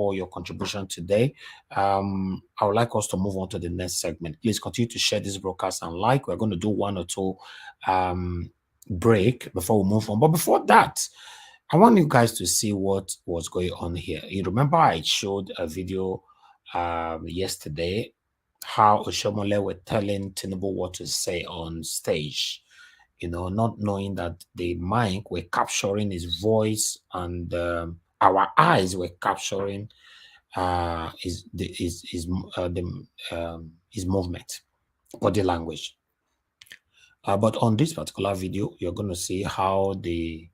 all your contribution today. I would like us to move on to the next segment. Please continue to share this broadcast and like. We're going to do one or two break before we move on. But before that, I want you guys to see what was going on here. You remember I showed a video yesterday how Oshomole were telling Tinubu what to say on stage, not knowing that the mic were capturing his voice and our eyes were capturing his movement, body language. But on this particular video, you're going to see how the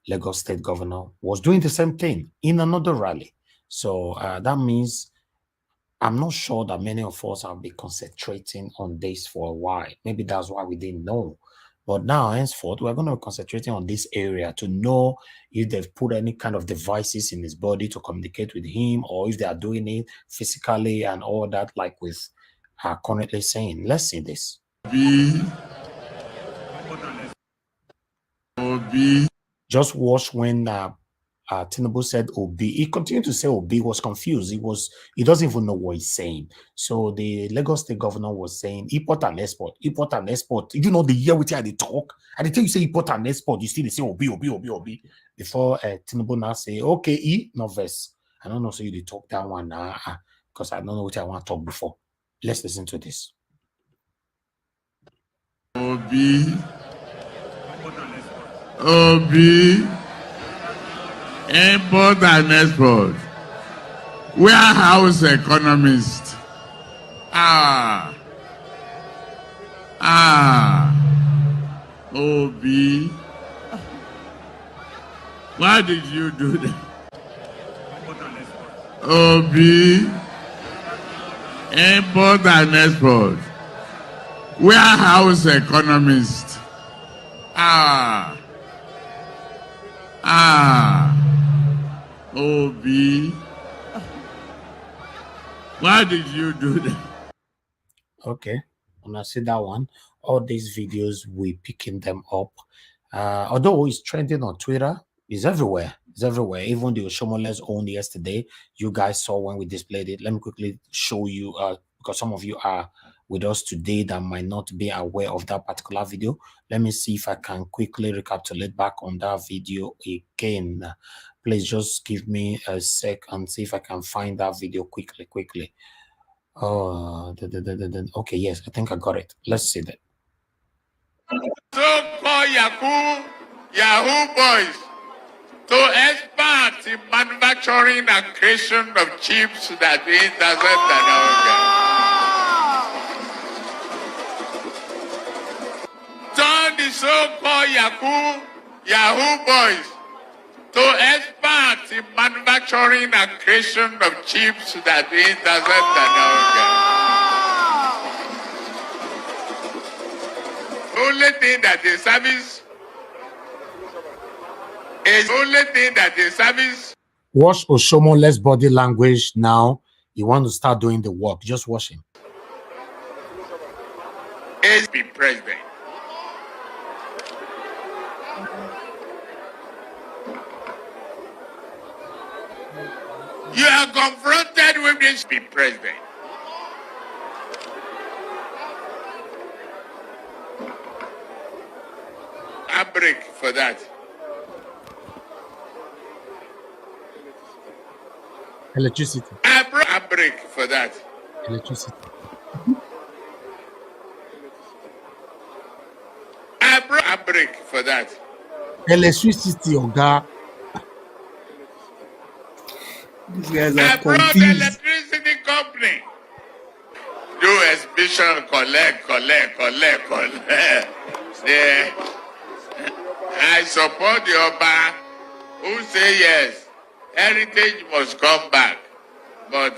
Lagos State Governor was doing the same thing in another rally. So that means I'm not sure that many of us have been concentrating on this for a while. Maybe that's why we didn't know. But now, henceforth, we're going to be concentrating on this area to know if they've put any kind of devices in his body to communicate with him, or if they are doing it physically and all that, like with currently saying. Let's see this. Just watch when Tinubu said Obi. He continued to say Obi, was confused. He doesn't even know what he's saying. So the Lagos State Governor was saying import and export, import and export. You know the year which they talk. And the time you say import and export, you still say Obi, Obi, Obi, Obi. Before Tinubu now say, okay, no verse. I don't know, so you talk that one now, because I don't know what I want to talk before. Let's listen to this. Obi. Obi. Import and export. Warehouse economist. Obi. Why did you do that? Obi. Import and export. Warehouse economist. Obi. Why did you do that? Okay, when I see that one, all these videos, we picking them up. Although it's trending on Twitter, it's everywhere. It's everywhere. Even the Oshomole's own yesterday, you guys saw when we displayed it. Let me quickly show you, because some of you are with us today that might not be aware of that particular video. Let me see if I can quickly recapitulate back on that video again. Please just give me a sec and see if I can find that video quickly. Okay, yes, I think I got it. Let's see that. So-called Yahoo boys to experts in manufacturing and creation of chips that we intercept and all. Turn the so-called Yahoo boys to experts in manufacturing and creation of chips that we intercept and all. Only thing that the service is Watch Oshomole's body language now. You want to start doing the work. Just watch him. Is be president. You are confronted with this be president. A break for that. Electricity. A break for that. Electricity. A break for that. Electricity, Oga. These guys are brought confused. electricity company. Do exhibition, collect. Yeah. I support the Oba who say yes, heritage must come back. But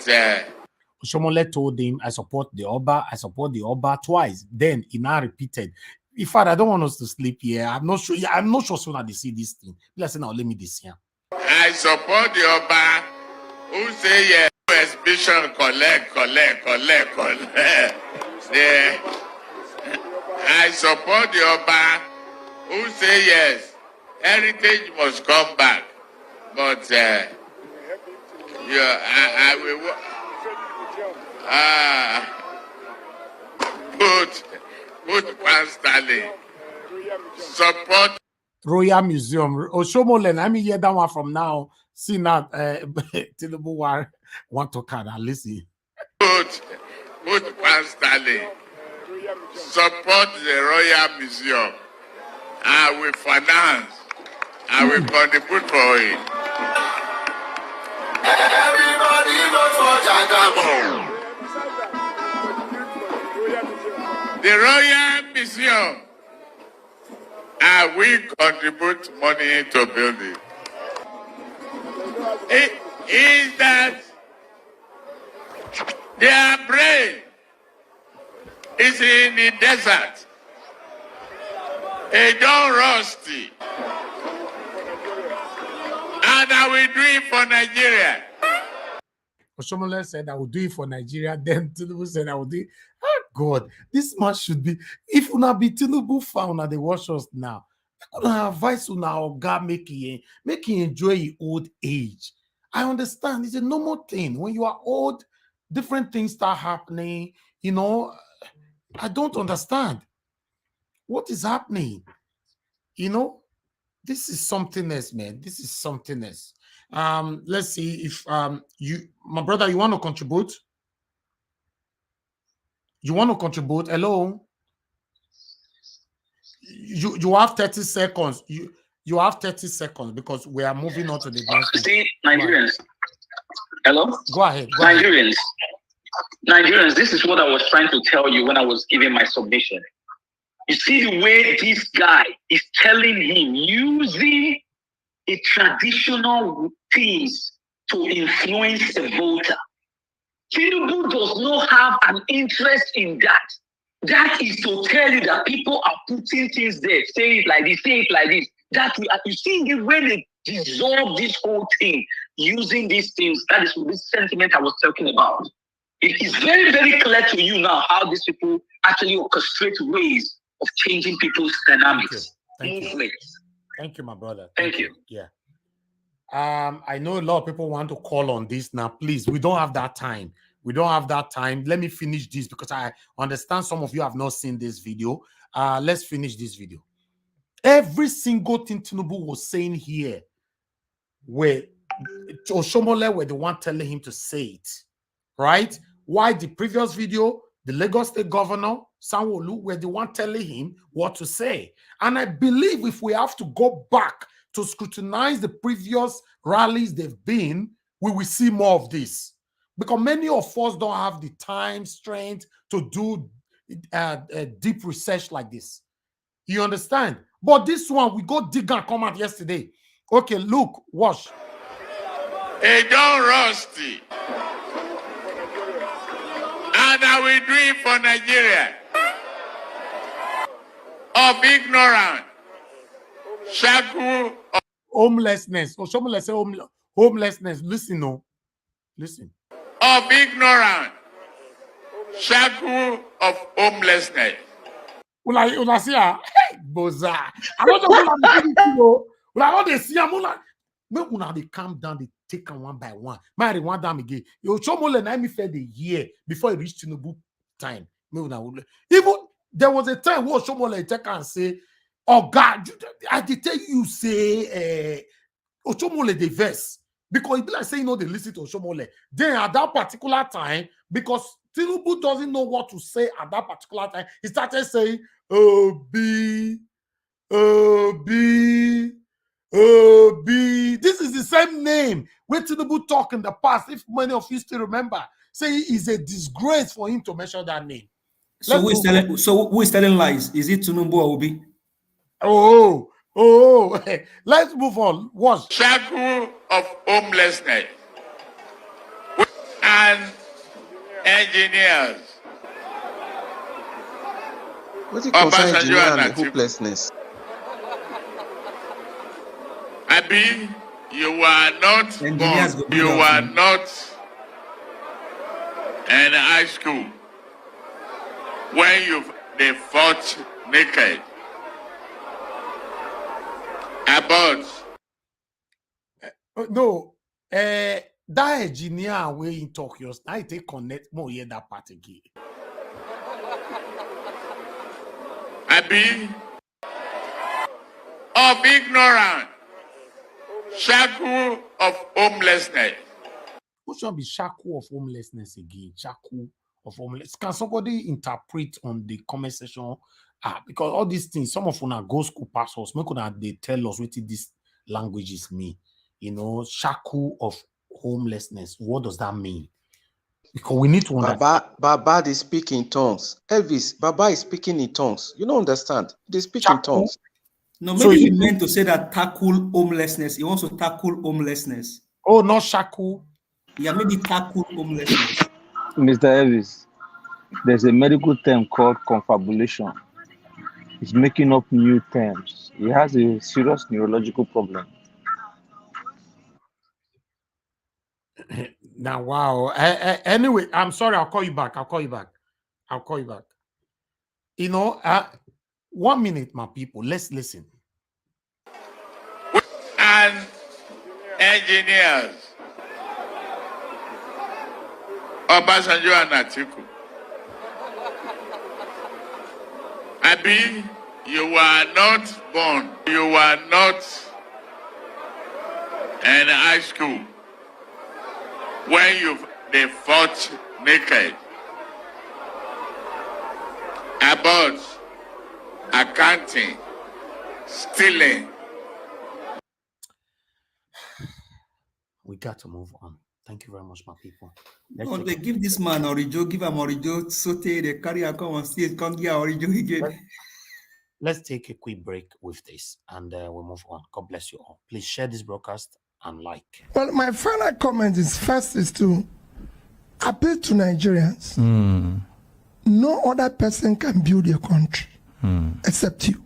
Oshomole told him, I support the Oba twice. Then he now repeated, in fact, I don't want us to sleep here. I'm not sure soon that they see this thing. Let's say now, let me this here. I support the Oba who say yes, exhibition, collect. Yeah. I support the Oba who say yes, heritage must come back. But Yeah, I will put Stanley. Support Royal Museum. Oshomolen, I mean, hear that one from now. See now, Tinubu want to kind of listen. put Stanley. Support the Royal Museum. I will finance. I will contribute for it. Everybody vote for Jagabo. The Royal Museum. I will contribute money to build it. It is that their brain is in the desert. It don't rusty. And I will do it for Nigeria. Oshomolen said, I will do it for Nigeria. Then Tinubu said, I will do it. Oh, God, this man should be. If you not be Tinubu found at the watch us now, I could advise you now, God, make him enjoy your old age. I understand. It's a normal thing. When you are old, different things start happening. You know, I don't understand. What is happening? You know, this is something else, man. This is something else. Let's see if my brother, you want to contribute? You want to contribute? Hello? You have 30 seconds. You have 30 seconds because we are moving on to the next. See, Nigerians. Hello? Go ahead. Nigerians, this is what I was trying to tell you when I was giving my submission. You see the way this guy is telling him, using a traditional things to influence a voter. Tinubu does not have an interest in that. That is to tell you that people are putting things there. Say it like this, say it like this. That you see the way they dissolve this whole thing using these things. That is this sentiment I was talking about. It is very, very clear to you now how these people actually orchestrate ways of changing people's dynamics. Thank you, my brother. Thank you. Yeah. I know a lot of people want to call on this now. Please, we don't have that time. Let me finish this because I understand some of you have not seen this video. Let's finish this video. Every single thing Tinubu was saying here, where Oshomole were the one telling him to say it, right? Why the previous video, the Lagos State Governor, Sanwo-Olu, were the one telling him what to say. And I believe if we have to go back to scrutinize the previous rallies they've been, we will see more of this. Because many of us don't have the time, strength to do deep research like this. You understand? But this one, we go dig and come out yesterday. Okay, look, watch. Hey, don't rusty. And I will do it for Nigeria. Of ignorance. Shaku. Homelessness. Oshomole say homelessness. Listen, no. Listen. Of ignorance. Shaku of homelessness. Una see her. Boza. I don't know what they see. When una they calm down, they take them one by one. Marry one down again. Oshomole na me fed a year before it reached Tinubu time. Even there was a time where Oshomole take and say, "Oh God, I did tell you say Oshomole the verse." Because it be like saying, they listen to Oshomole. Then at that particular time, because Tinubu doesn't know what to say at that particular time, he started saying, Obi. This is the same name when Tinubu talk in the past, if many of you still remember, say it's a disgrace for him to mention that name. So who is telling lies? Is it Tinubu or Obi? Let's move on. Watch. Shackle of homelessness and engineers. What is concern engineer and hopelessness? Abi, you are not born. You are not in high school when they fought naked. About No, that engineer way in Tokyo, I take connect more hear that part again. Abi of ignorance, shackle of homelessness. What should be shackle of homelessness again? Shackle of homelessness. Can somebody interpret on the comment section? Because all these things, some of them go school pastors, they tell us what these languages mean. You know, shackle of homelessness. What does that mean? Because we need to understand. Baba, they speak in tongues. Elvis, Baba is speaking in tongues. You don't understand. They speak in tongues. No, maybe he meant to say that tackle homelessness. He wants to tackle homelessness. Oh, not shackle. Yeah, maybe tackle homelessness. Mr. Elvis, there's a medical term called confabulation. He's making up new terms. He has a serious neurological problem. Now, wow. Anyway, I'm sorry. I'll call you back. You know, 1 minute, my people. Let's listen. And engineers, Obasanjo and Atiku. Abi, you were not born. You were not in high school when they fought naked about accounting, stealing. We got to move on. Thank you very much, my people. No, they give this man Orijo, give him Orijo, saute, they carry a come on stage, come give Orijo again. Let's take a quick break with this and we'll move on. God bless you all. Please share this broadcast and like. Well, my final comment is to appeal to Nigerians. No other person can build a country except you.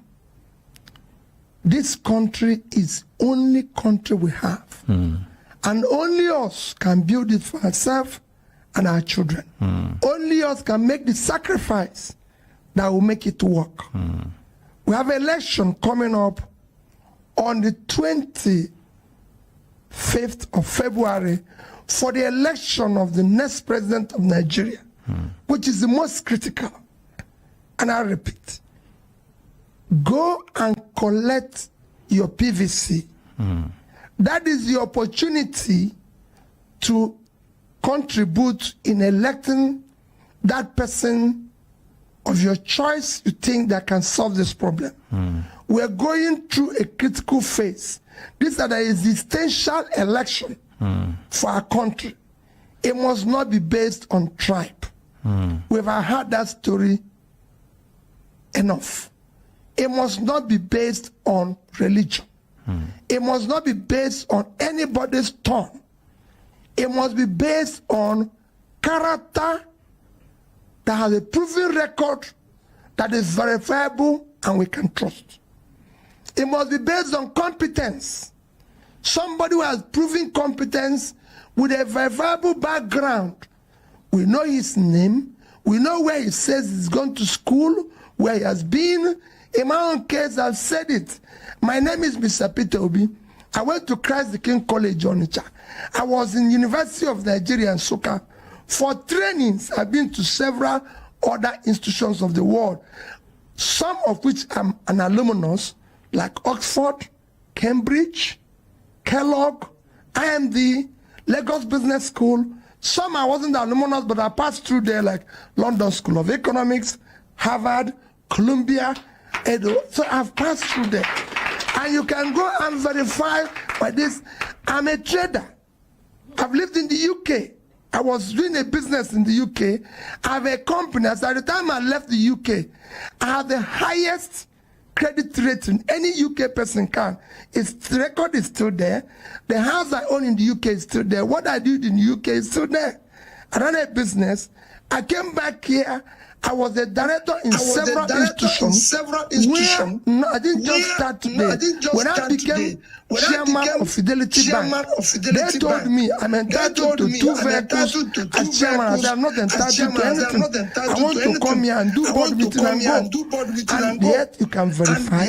This country is only country we have. And only us can build it for ourselves and our children. Only us can make the sacrifice that will make it work. We have an election coming up on the 25th of February for the election of the next president of Nigeria, which is the most critical. And I repeat, go and collect your PVC. That is the opportunity to contribute in electing that person of your choice you think that can solve this problem. We're going through a critical phase. This is an existential election for our country. It must not be based on tribe. We've heard that story enough. It must not be based on religion. It must not be based on anybody's tongue. It must be based on character that has a proven record that is verifiable and we can trust. It must be based on competence. Somebody who has proven competence with a verifiable background. We know his name. We know where he says he's gone to school, where he has been. In my own case, I've said it. My name is Mr. Peter Obi. I went to Christ the King College, Onitsha. I was in University of Nigeria, Nsukka. For trainings, I've been to several other institutions of the world, some of which I'm an alumnus, like Oxford, Cambridge, Kellogg, IMD, Lagos Business School. Some I wasn't an alumnus, but I passed through there, like London School of Economics, Harvard, Columbia, Edo. So I've passed through there. And you can go and verify by this. I'm a trader. I've lived in the UK. I was doing a business in the UK. I have a company. As at the time I left the UK, I have the highest credit rating any UK person can. The record is still there. The house I own in the UK is still there. What I did in the UK is still there. I ran a business. I came back here. I was a director in several institutions. No, I didn't just start today. When I became chairman of Fidelity Bank, they told me I'm entitled to 2 vehicles as chairman. I said I'm not entitled to anything. I want to come here and do board meeting and go. And yet you can verify.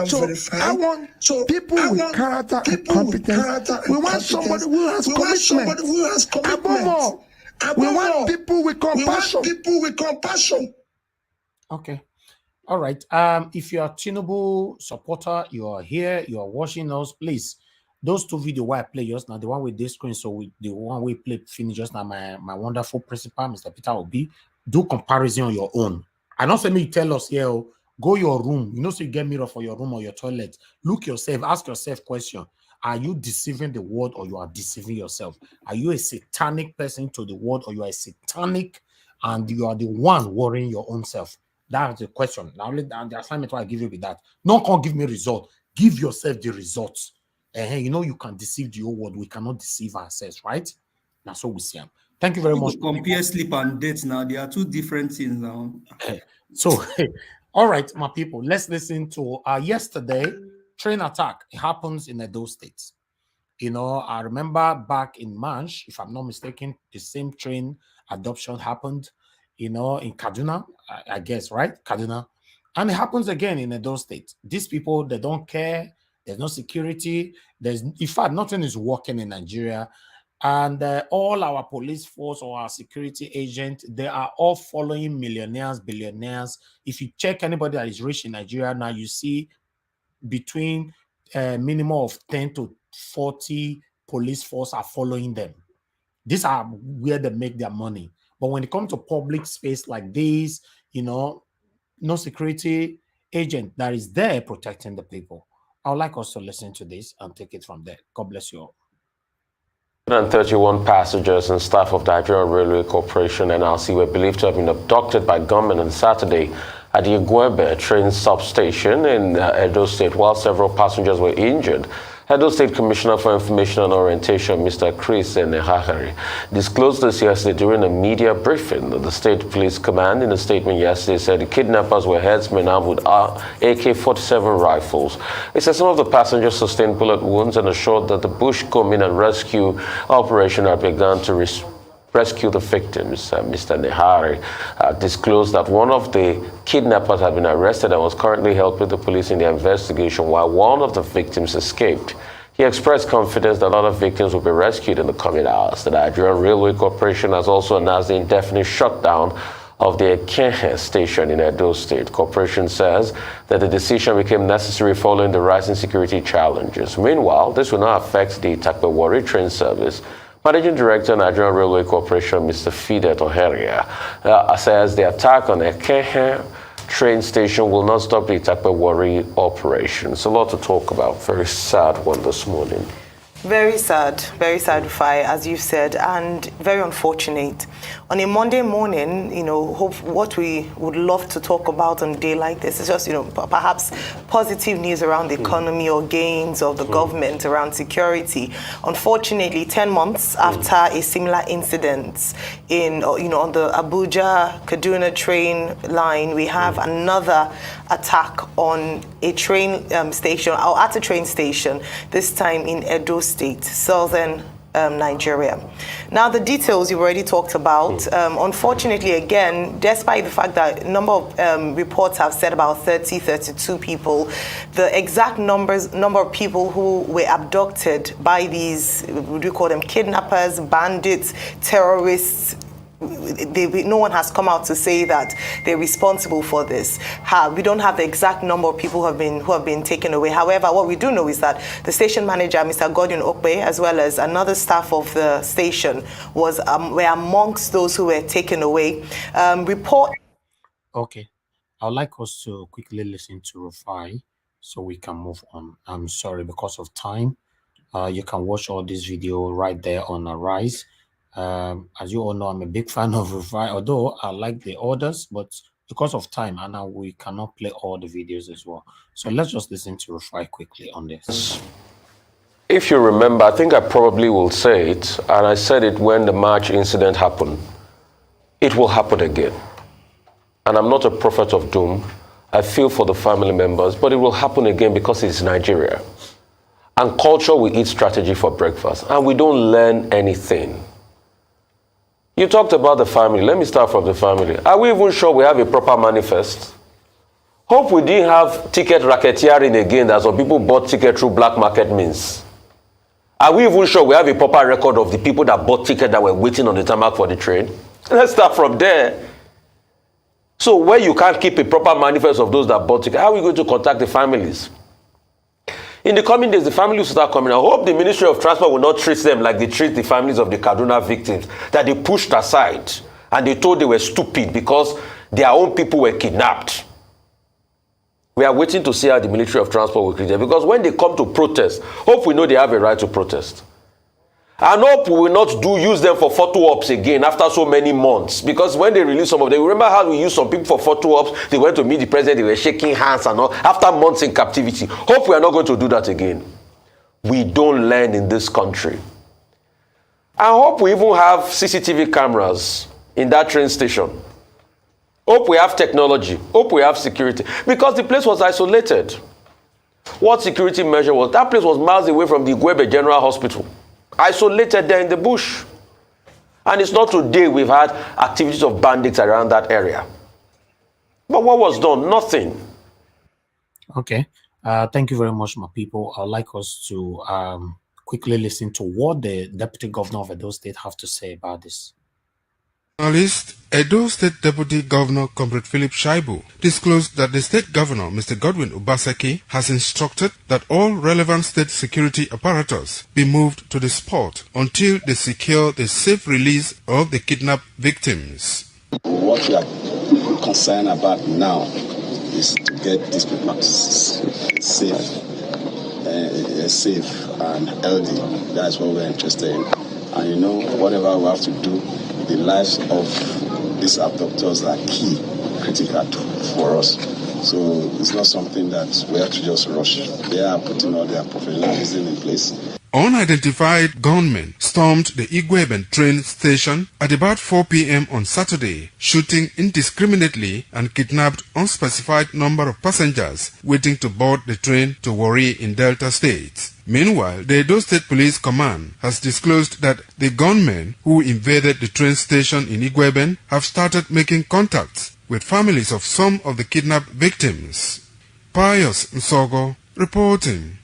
So I want people with character and competence. We want somebody who has commitment. Above all, we want people with compassion. Okay. All right. If you are Tinubu supporter, you are here, you are watching us, please. Those 2 videos where I play just now, the one with this screen, so the one we play finish just now, my wonderful principal, Mr. Peter Obi, do comparison on your own. I don't say me tell us here, go your room. You know, so you get mirror for your room or your toilet. Look yourself, ask yourself question. Are you deceiving the world or you are deceiving yourself? Are you a satanic person to the world or you are a satanic and you are the one worrying your own self? That's the question. Now, the assignment I give you with that. No one can give me result. Give yourself the results. You know you can deceive the whole world. We cannot deceive ourselves, right? That's what we see. Thank you very much. Compare sleep and dates now. They are 2 different things now. So, all right, my people, let's listen to yesterday train attack. It happens in Edo State. You know, I remember back in March, if I'm not mistaken, the same train adoption happened, you know, in Kaduna, I guess, right? Kaduna. And it happens again in Edo State. These people, they don't care. There's no security. In fact, nothing is working in Nigeria. And all our police force or our security agent, they are all following millionaires, billionaires. If you check anybody that is rich in Nigeria now, you see between minimum of 10 to 40 police force are following them. These are where they make their money. But when it comes to public space like this, you know, no security agent that is there protecting the people. I would like us to listen to this and take it from there. God bless you all. 131 passengers and staff of the Nigerian Railway Corporation (NRC) were believed to have been abducted by gunmen on Saturday at the Igwebe train substation in Edo State, while several passengers were injured. Edo State Commissioner for Information and Orientation, Mr. Chris Nehahari, disclosed this yesterday during a media briefing. The State Police Command, in a statement yesterday, said the kidnappers were herdsmen armed with AK-47 rifles. It said some of the passengers sustained bullet wounds and assured that the bush combing and rescue operation had begun to rescue the victims. Mr. Nehari disclosed that one of the kidnappers had been arrested and was currently helping the police in their investigation, while one of the victims escaped. He expressed confidence that other victims will be rescued in the coming hours. The Nigerian Railway Corporation has also announced the indefinite shutdown of the Ekenhe station in Edo State. Corporation says that the decision became necessary following the rising security challenges. Meanwhile, this will not affect the Itakpe-Warri train service. Managing Director, Nigerian Railway Corporation, Mr. Fidet Oheria, says the attack on Ekenhe train station will not stop the Itakpe-Warri operations. A lot to talk about. Very sad one this morning. Very sad, Rufai, as you said, and very unfortunate. On a Monday morning, you know, what we would love to talk about on a day like this is just, you know, perhaps positive news around the economy or gains of the government around security. Unfortunately, 10 months after a similar incident in, you know, on the Abuja-Kaduna train line, we have another attack on a train station, or at a train station, this time in Edo State, southern Nigeria. Now, the details you've already talked about. Unfortunately, again, despite the fact that a number of reports have said about 32 people, the exact number of people who were abducted by these, would you call them kidnappers, bandits, terrorists, no one has come out to say that they're responsible for this. We don't have the exact number of people who have been taken away. However, what we do know is that the station manager, Mr. Godwin Okpe, as well as another staff of the station, were amongst those who were taken away. Okay, I'd like us to quickly listen to Rufai so we can move on. I'm sorry, because of time. You can watch all this video right there on Arise. As you all know, I'm a big fan of Rufai, although I like the others, but because of time, and now we cannot play all the videos as well. So let's just listen to Rufai quickly on this. If you remember, I think I probably will say it, and I said it when the March incident happened. It will happen again. and I'm not a prophet of doom. I feel for the family members, but it will happen again because it's Nigeria. And culture will eat strategy for breakfast, and we don't learn anything. You talked about the family. Let me start from the family. Are we even sure we have a proper manifest? Hope we didn't have ticket racketeering again, that some people bought ticket through black market means. Are we even sure we have a proper record of the people that bought tickets that were waiting on the tarmac for the train? Let's start from there. So where you can't keep a proper manifest of those that bought tickets, how are we going to contact the families? In the coming days, the families will start coming. I hope the Ministry of Transport will not treat them like they treat the families of the Kaduna victims, that they pushed aside and they told they were stupid because their own people were kidnapped. We are waiting to see how the Ministry of Transport will treat them, because when they come to protest, hope we know they have a right to protest. And hope we will not use them for photo ops again after so many months. Because when they release some of them, remember how we used some people for photo ops? They went to meet the president, they were shaking hands and all, after months in captivity. Hope we are not going to do that again. We don't learn in this country. I hope we even have CCTV cameras in that train station. Hope we have technology. Hope we have security. Because the place was isolated. What security measure was? That place was miles away from the Igwebe General Hospital. Isolated there in the bush. And it's not today we've had activities of bandits around that area. But what was done? Nothing. Okay. Thank you very much, my people. I'd like us to quickly listen to what the Deputy Governor of Edo State have to say about this. Journalist, Edo State Deputy Governor Comrade Philip Shaibu disclosed that the State Governor, Mr. Gov Obaseki, has instructed that all relevant state security apparatus be moved to the spot until they secure the safe release of the kidnapped victims. What we are concerned about now is to get these people safe and healthy. That's what we're interested in. And you know, whatever we have to do, the lives of these abductors are key, critical for us. So it's not something that we have to just rush. They are putting all their professionalism in place. Unidentified gunmen stormed the Igweben train station at about 4 p.m. on Saturday, shooting indiscriminately and kidnapped unspecified number of passengers waiting to board the train to Warri in Delta State. Meanwhile, the Edo State Police Command has disclosed that the gunmen who invaded the train station in Igweben have started making contacts with families of some of the kidnapped victims. Pius Nsogo reporting.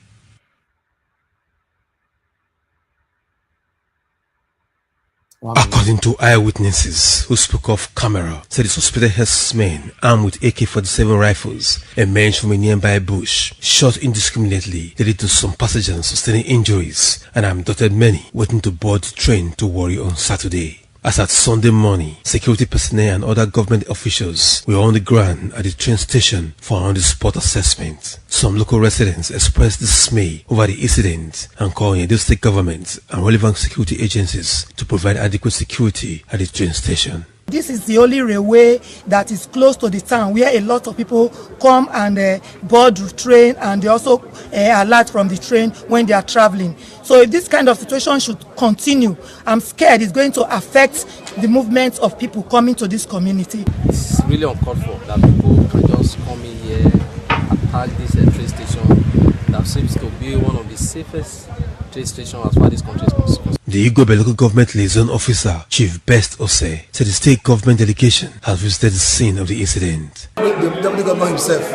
According to eyewitnesses who spoke off camera, said the suspected herdsmen armed with AK-47 rifles emerged from a nearby bush, shot indiscriminately, leading to some passengers sustaining injuries, and abducted many waiting to board the train to Warri on Saturday. As at Sunday morning, security personnel and other government officials were on the ground at the train station for on-the-spot assessment. Some local residents expressed dismay over the incident and called on the state government and relevant security agencies to provide adequate security at the train station. This is the only railway that is close to the town where a lot of people come and board the train, and they also alert from the train when they are traveling. So if this kind of situation should continue, I'm scared it's going to affect the movement of people coming to this community. It's really uncalled for that people can just come in here, attack this train station that seems to be one of the safest train stations as far as this country is concerned. The Igwebe local government liaison officer, Chief Best Ose, said the state government delegation has visited the scene of the incident. The deputy governor himself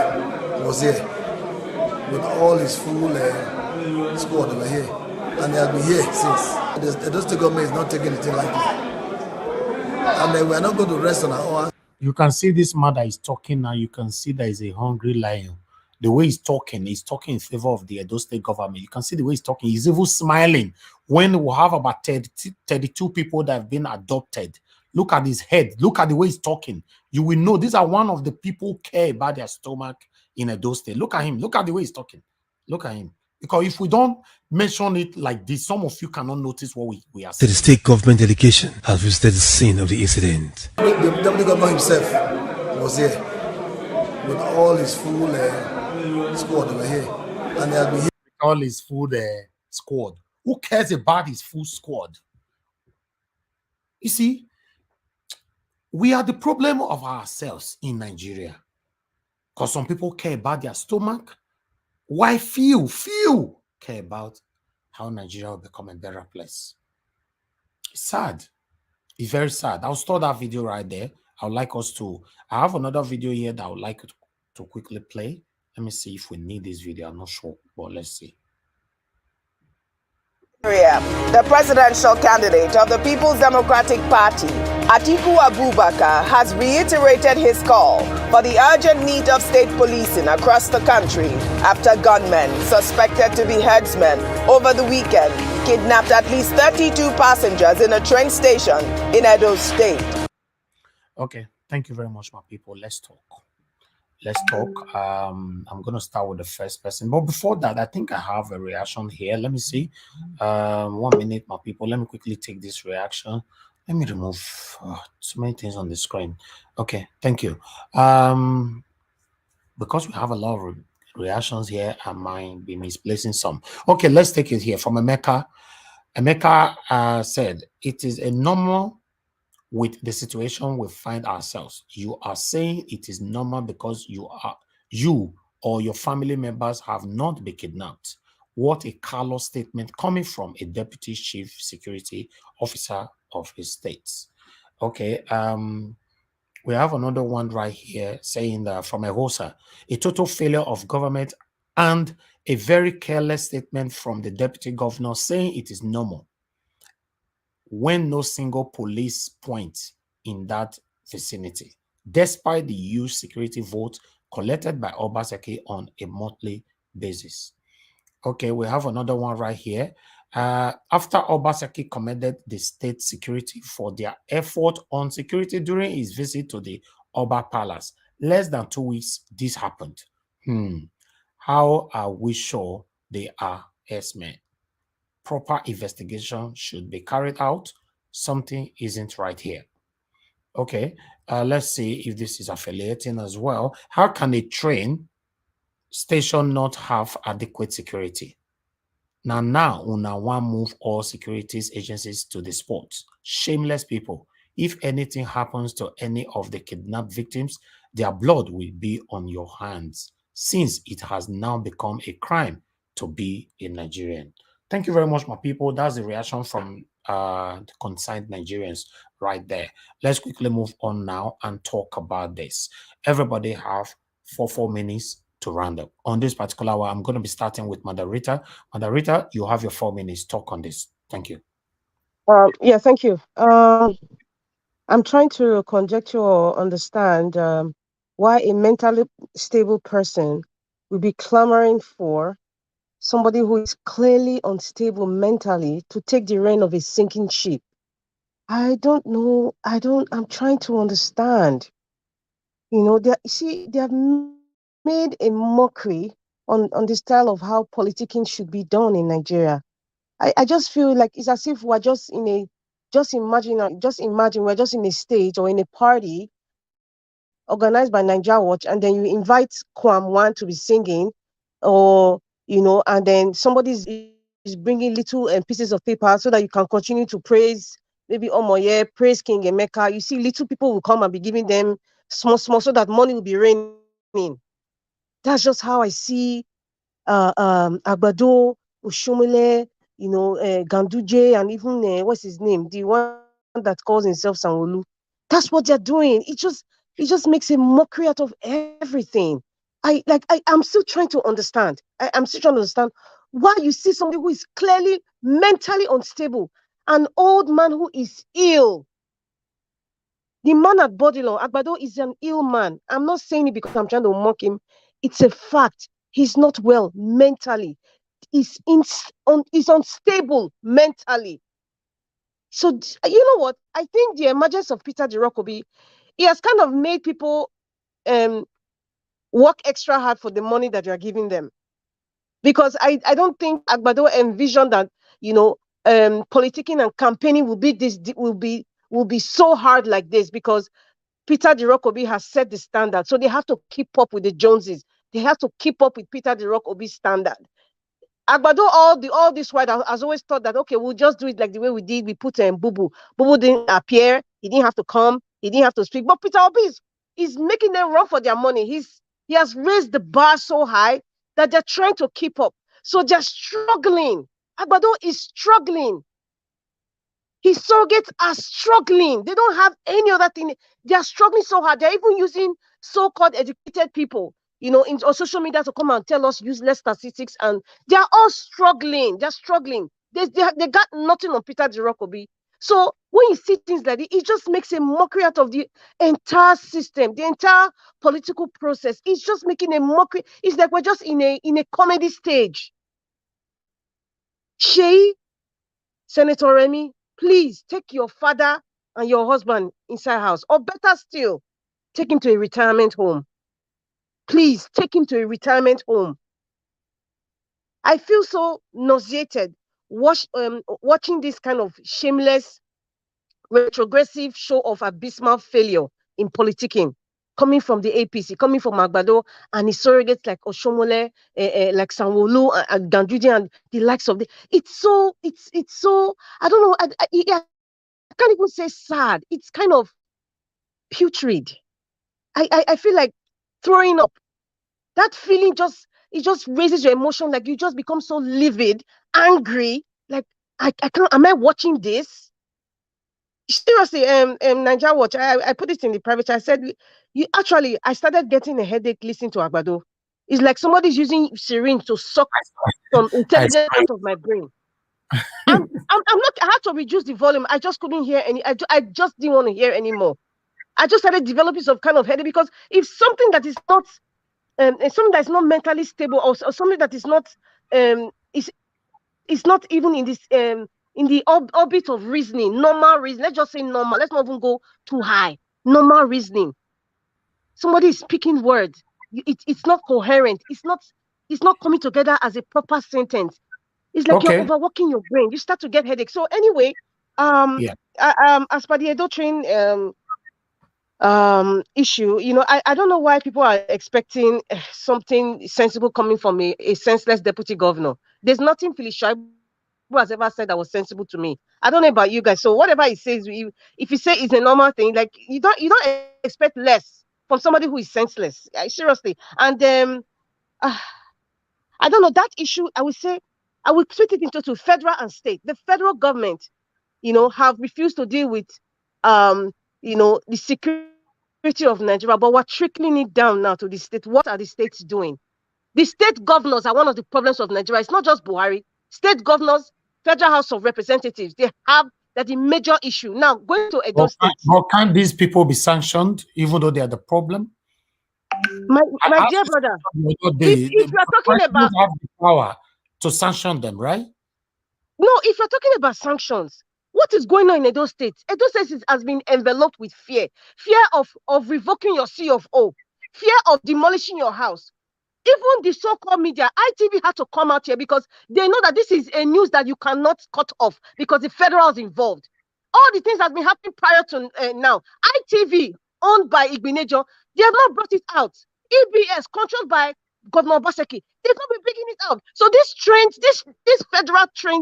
was here with all his full squad over here, and they have been here since. The state government is not taking anything lightly, and we are not going to rest on our own. You can see this man that is talking now. You can see that is a hungry lion. The way he's talking in favor of the Edo State government. You can see the way he's talking. He's even smiling when we have about 32 people that have been adopted. Look at his head. Look at the way he's talking. You will know these are one of the people who care about their stomach in Edo State. Look at him. Look at the way he's talking. Look at him. Because if we don't mention it like this, some of you cannot notice what we are saying. The state government delegation has visited the scene of the incident. The deputy governor himself was here with all his full squad over here, and they have been here. All his full squad. Who cares about his full squad? You see, We are the problem of ourselves in Nigeria. Because some people care about their stomach. Why few care about how Nigeria will become a better place? It's sad. It's very sad. I'll store that video right there. I would like us to, I have another video here that I would like to quickly play. Let me see if we need this video. I'm not sure, but let's see. The presidential candidate of the People's Democratic Party, Atiku Abubakar, has reiterated his call for the urgent need of state policing across the country after gunmen suspected to be herdsmen over the weekend kidnapped at least 32 passengers in a train station in Edo State. Okay, thank you very much, my people. Let's talk. I'm going to start with the first person. But before that, I think I have a reaction here. Let me see. 1 minute, my people. Let me quickly take this reaction. Let me remove so many things on the screen. Okay, thank you. Because we have a lot of reactions here, I might be misplacing some. Okay, let's take it here from Emeka. Emeka said, it is a normal with the situation we find ourselves. You are saying it is normal because you or your family members have not been kidnapped. What a callous statement coming from a deputy chief security officer of a state. Okay, we have another one right here saying that from a Hosa, a total failure of government and a very careless statement from the deputy governor saying it is normal when no single police point in that vicinity, despite the huge security vote collected by Obaseki on a monthly basis. Okay, we have another one right here. After Obaseki commended the state security for their effort on security during his visit to the Oba Palace, less than 2 weeks, this happened. How are we sure they are herdsmen? Proper investigation should be carried out. Something isn't right here. Okay, let's see if this is affiliating as well. How can a train station not have adequate security? Now, una one move all securities agencies to the spot. Shameless people. If anything happens to any of the kidnapped victims, their blood will be on your hands, since it has now become a crime to be a Nigerian. Thank you very much, my people. That's the reaction from the concerned Nigerians right there. Let's quickly move on now and talk about this. Everybody have 4 minutes to round up. On this particular one, I'm going to be starting with Madarita. Madarita, you have your 4 minutes. Talk on this. Thank you. Yeah, thank you. I'm trying to conjecture or understand why a mentally stable person would be clamoring for somebody who is clearly unstable mentally to take the reign of a sinking ship. I don't know. I'm trying to understand. You know, they have made a mockery on the style of how politicking should be done in Nigeria. I just feel like it's as if we're just imagine we're just in a stage or in a party organized by Nigeria Watch, and then you invite Kwam One to be singing, or and then somebody is bringing little pieces of paper so that you can continue to praise maybe Omoye, praise King Emeka. You see, little people will come and be giving them small so that money will be raining. That's just how I see Agbado, Oshomole, Ganduje, and even what's his name, the one that calls himself Sanwo-Olu. That's what they're doing. It just makes a mockery out of everything. I'm still trying to understand. I'm still trying to understand why you see somebody who is clearly mentally unstable, an old man who is ill. The man at Bodilon, Agbado, is an ill man. I'm not saying it because I'm trying to mock him. It's a fact. He's not well mentally. He's unstable mentally. So, you know what? I think the emergence of Peter Jirokobi, he has kind of made people work extra hard for the money that you're giving them. Because I don't think Agbado envisioned that, politicking and campaigning will be so hard like this, because Peter Jirokobi has set the standard. So they have to keep up with the Joneses. They have to keep up with Peter Jirokobi's standard. Agbado all this while has always thought that, okay, we'll just do it like the way we did. We put Bubu. Bubu didn't appear. He didn't have to come. He didn't have to speak. But Peter Obi is making them run for their money. He has raised the bar so high that they're trying to keep up. So they're struggling. Agbado is struggling. His surrogates are struggling. They don't have any other thing. They are struggling so hard. They're even using so-called educated people, on social media to come and tell us useless statistics. And they are all struggling. They're struggling. They got nothing on Peter Jirokobi. So when you see things like this, it just makes a mockery out of the entire system, the entire political process. It's just making a mockery. It's like we're just in a comedy stage. Senator Remy, please take your father and your husband inside house, or better still, take him to a retirement home. Please take him to a retirement home. I feel so nauseated watching this kind of shameless, retrogressive show of abysmal failure in politicking, coming from the APC, coming from Agbado and his surrogates like Oshomole, like Sanwo-Olu and Ganduje and the likes of the. It's so. I don't know. I can't even say sad. It's kind of putrid. I feel like throwing up. That feeling just raises your emotion. Like you just become so livid, angry. Like I can't. Am I watching this? Seriously, Nigeria Watch. I put it in the private chat. I said, I started getting a headache listening to Agbado. It's like somebody's using syringe to suck some intelligence out of my brain. I'm not. I had to reduce the volume. I just couldn't hear any. I just didn't want to hear anymore. I just started developing some kind of headache because if something that is not, something that is not mentally stable, or something that is not, is not even in this, in the orbit of reasoning, normal reason. Let's just say normal. Let's not even go too high. Normal reasoning. Somebody is speaking words. It's not coherent. It's not coming together as a proper sentence. It's like you're overworking your brain. You start to get headache. So anyway, as per the Edo Train issue, I don't know why people are expecting something sensible coming from a senseless deputy governor. There's nothing Phyllis Shaibu has ever said that was sensible to me. I don't know about you guys. So whatever he says, if you say it's a normal thing, like you don't expect less from somebody who is senseless. Seriously. And I don't know that issue. I would split it into two: federal and state. The federal government, have refused to deal with, the security of Nigeria, but we're trickling it down now to the state. What are the states doing? The state governors are one of the problems of Nigeria. It's not just Buhari. State governors, Federal House of Representatives, that's a major issue. Now, going to Edo State. But can these people be sanctioned, even though they are the problem? My dear brother, if you're talking about... have the power to sanction them, right? No, if you're talking about sanctions, what is going on in Edo State? Edo State has been enveloped with fear. Fear of revoking your CFO. Fear of demolishing your house. Even the so-called media, ITV had to come out here because they know that this is a news that you cannot cut off because the federal is involved. All the things that have been happening prior to now. ITV, owned by Igbinejo, they have not brought it out. EBS, controlled by Gov Obaseki, they've not been bringing it out. So this federal train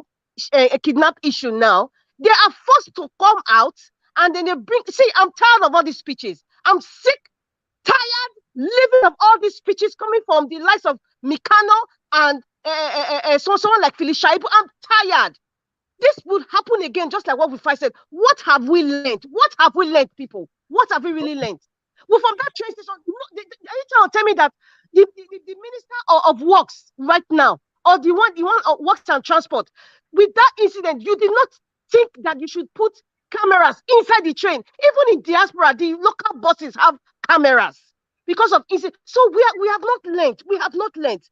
kidnap issue now, they are forced to come out and then they bring... See, I'm tired of all these speeches. I'm sick, tired, living of all these speeches coming from the likes of Mikano and someone like Phyllis Shaibu. I'm tired. This would happen again, just like what we first said. What have we learned? What have we learned, people? What have we really learned? Well, from that train station, are you trying to tell me that the Minister of Works right now, or the one of Works and Transport, with that incident, you did not think that you should put cameras inside the train? Even in diaspora, the local buses have cameras because of incident. So we have not learned. We have not learned.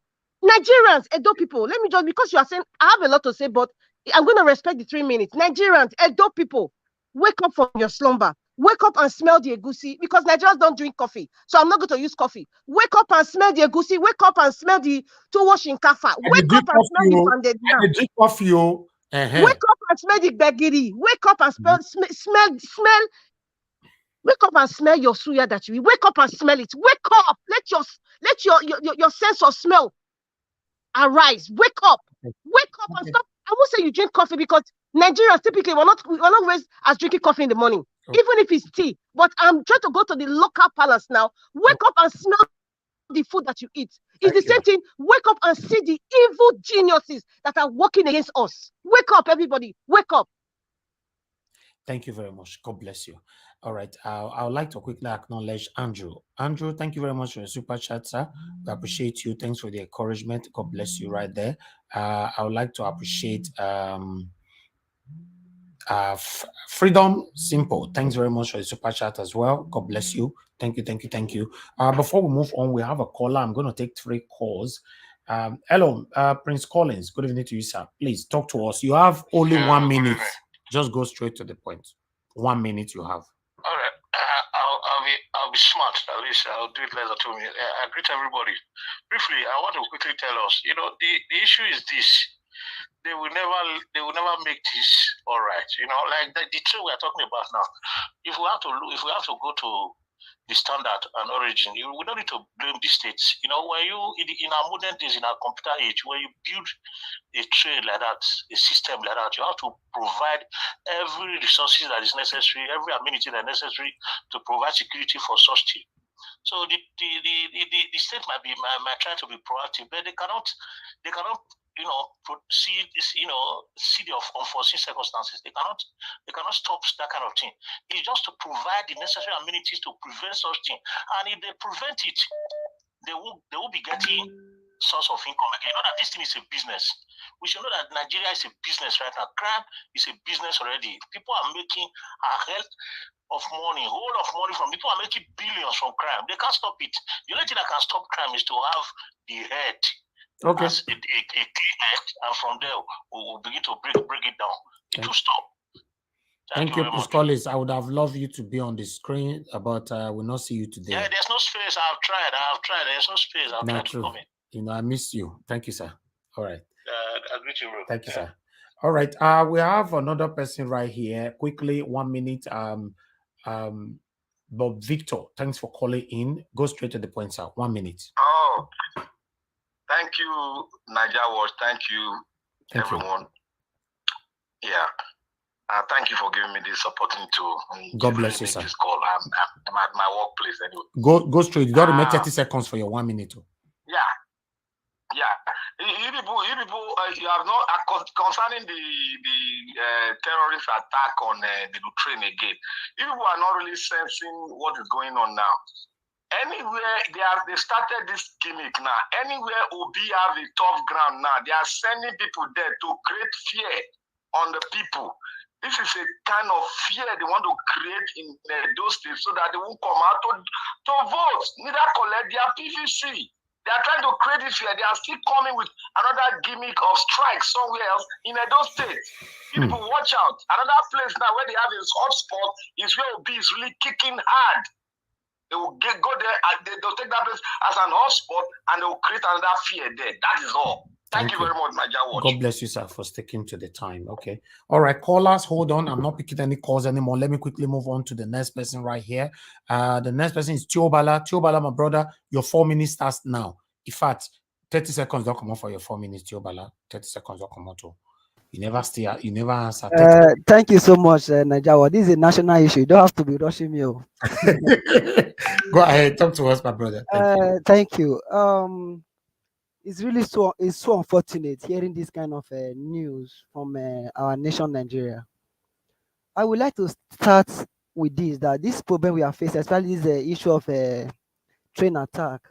Nigerians, Edo people, let me just, because you are saying, I have a lot to say, but I'm going to respect the 3 minutes. Nigerians, Edo people, wake up from your slumber. Wake up and smell the egusi, because Nigerians don't drink coffee. So I'm not going to use coffee. Wake up and smell the egusi. Wake up and smell the towo shinkafa. Wake up and smell the pounded yam. Drink coffee. Wake up and smell the begiri. Wake up and smell. Wake up and smell your suya that you eat. Wake up and smell it. Wake up. Let your sense of smell arise. Wake up. Wake up and stop. I won't say you drink coffee, because Nigerians typically we're not raised as drinking coffee in the morning. even if it's tea. But I'm trying to go to the local palace now. Wake up and smell the food that you eat. It's the same thing. Wake up and see the evil geniuses that are working against us. Wake up, everybody. Wake up. Thank you very much. God bless you. All right. I would like to quickly acknowledge Andrew. Andrew, thank you very much for your super chat, sir. We appreciate you. Thanks for the encouragement. God bless you right there. I would like to appreciate Freedom Simple. Thanks very much for the super chat as well. God bless you. Thank you, thank you, thank you. Before we move on, we have a caller. I'm going to take 3 calls. Hello, Prince Collins. Good evening to you, sir. Please talk to us. You have only 1 minute. Just go straight to the point. 1 minute you have. All right. I'll be smart. At least I'll do it less than 2 minutes. I greet everybody. Briefly, I want to quickly tell us. The issue is this. They will never make this all right. Like the truth we are talking about now. If we have to go to the standard and origin, we don't need to blame the states. When you in our modern days, in our computer age, when you build a trade like that, a system like that, you have to provide every resources that is necessary, every amenity that is necessary to provide security for such thing. So the state might try to be proactive, but they cannot see the unforeseen circumstances. They cannot stop that kind of thing. It's just to provide the necessary amenities to prevent such thing. And if they prevent it, they will be getting source of income again. That this thing is a business. We should know that Nigeria is a business right now. Crime is a business already. People are making a hell of money, whole of money from people are making billions from crime. They can't stop it. The only thing that can stop crime is to have the head. Okay. As a clean head, and from there we'll begin to break it down. It will stop. Thank you, Prince Collins. I would have loved you to be on the screen, but I will not see you today. Yeah, there's no space. I've tried. There's no space. I'll try to come in. I missed you. Thank you, sir. All right. I greet you, bro. Thank you, sir. All right. We have another person right here. Quickly, 1 minute. Bob Victor, thanks for calling in. Go straight to the point, sir. 1 minute. Oh, thank you, Niger Watch. Thank you, everyone. Yeah. Thank you for giving me this opportunity to God bless you, sir. This call. I'm at my workplace anyway. Go straight. You got to make 30 seconds for your 1 minute. Yeah. You have not concerning the terrorist attack on the Ukraine again. You people are not really sensing what is going on now. Anywhere they started this gimmick now. Anywhere Obi have a tough ground now, they are sending people there to create fear on the people. This is a kind of fear they want to create in those states so that they won't come out to vote, neither collect their PVC. They are trying to create this fear. They are still coming with another gimmick of strike somewhere else in those states. People watch out. Another place now where they have a hotspot is where Obi is really kicking hard. They will go there and they'll take that place as an hotspot and they will create another fear there. That is all. Thank you very much, Niger Watch. God bless you, sir, for sticking to the time. Okay. All right, callers, hold on. I'm not picking any calls anymore. Let me quickly move on to the next person right here. The next person is Tiobala. Tiobala, my brother, your 4 minutes starts now. In fact, 30 seconds don't come out for your 4 minutes, Tiobala. 30 seconds don't come out. You never answer. Thank you so much, Najawa. This is a national issue. You don't have to be rushing me. Go ahead, talk to us, my brother. Thank you. It's really so unfortunate hearing this kind of news from our nation, Nigeria. I would like to start with this problem we are facing, especially this issue of train attack,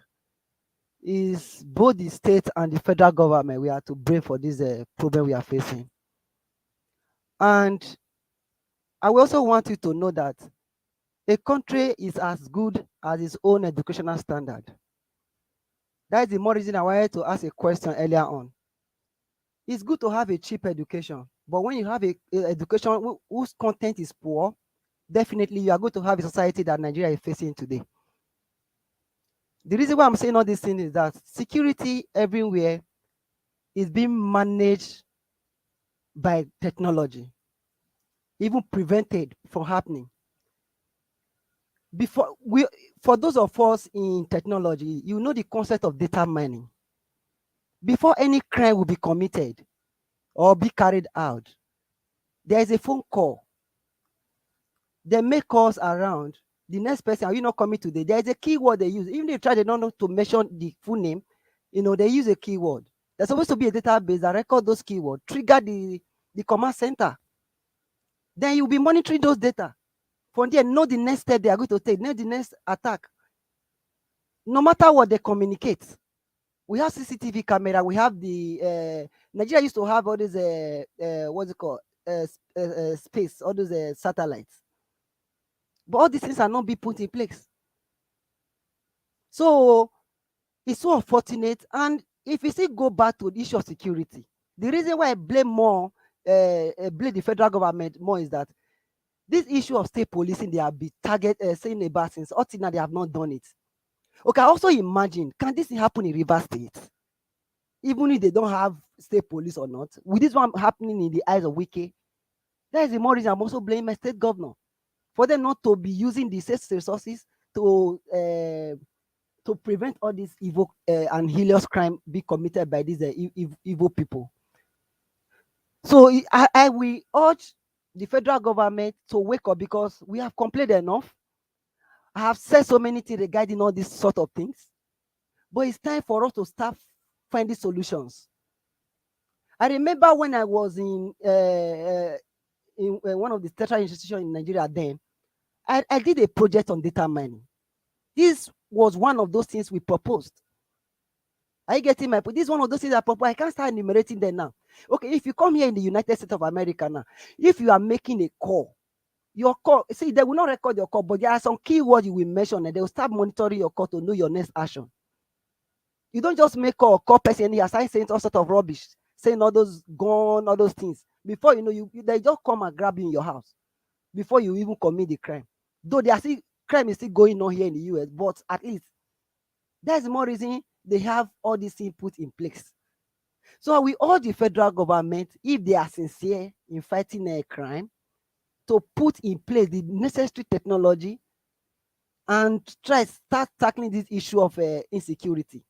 is both the state and the federal government. We have to brave for this problem we are facing. And I also want you to know that a country is as good as its own educational standard. That is the more reason I wanted to ask a question earlier on. It's good to have a cheap education, but when you have a education whose content is poor, definitely you are going to have a society that Nigeria is facing today. The reason why I'm saying all these things is that security everywhere is being managed by technology, even prevented from happening. For those of us in technology, you know the concept of data mining. Before any crime will be committed or be carried out, there is a phone call They make calls around. The next person, are you not coming today? There is a keyword they use. Even if they try, they don't know to mention the full name. They use a keyword. There's supposed to be a database that record those keywords, trigger the command center. Then you'll be monitoring those data. From there, know the next step they are going to take, know the next attack. No matter what they communicate. We have CCTV camera. We have the Nigeria used to have all these what's it called space, all those satellites. But all these things are not being put in place. So it's so unfortunate. And if you still go back to the issue of security, the reason why I blame the federal government more is that this issue of state policing, they have been saying about since up till now, they have not done it. Okay, also imagine, can this happen in Rivers State? Even if they don't have state police or not, with this one happening in the eyes of Wike, that is the more reason I'm also blaming my state governor for them not to be using the state resources to prevent all this evil and heinous crime being committed by these evil people. So I will urge the federal government to wake up, because we have complained enough. I have said so many things regarding all these sort of things, but it's time for us to start finding solutions. I remember when I was in one of the tertiary institutions in Nigeria then, I did a project on data mining. This was one of those things we proposed. Are you getting my point? This is one of those things I proposed. I can't start enumerating them now. Okay, if you come here in the United States of America now, if you are making a call, your call, see, they will not record your call, but there are some keywords you will mention, and they will start monitoring your call to know your next action. You don't just make call person and you are saying all sort of rubbish, saying all those gone, all those things. Before you know, they just come and grab you in your house before you even commit the crime. Though crime is still going on here in the US, but at least there's more reason they have all these things put in place. So we urge the federal government, if they are sincere in fighting a crime, to put in place the necessary technology and start tackling this issue of insecurity.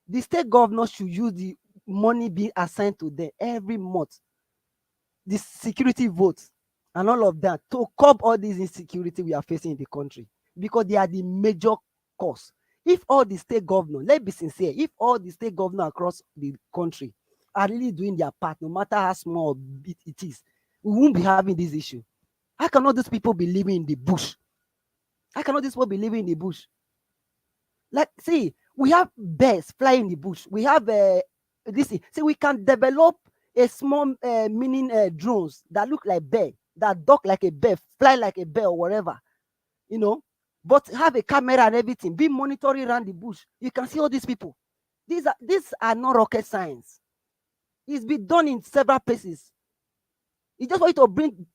The state governor should use the money being assigned to them every month, the security votes and all of that, to curb all these insecurity we are facing in the country, because they are the major cause. If all the state governors, let's be sincere, if all the state governors across the country are really doing their part, no matter how small or big it is, we won't be having this issue. How can all these people be living in the bush? How can all these people be living in the bush? Like, see, we have bears flying in the bush. We have this. See, we can develop a small mini drones that look like bear, that duck like a bear, fly like a bear or whatever, but have a camera and everything, be monitoring around the bush. You can see all these people. These are not rocket science. It's been done in several places. It's just for you to bring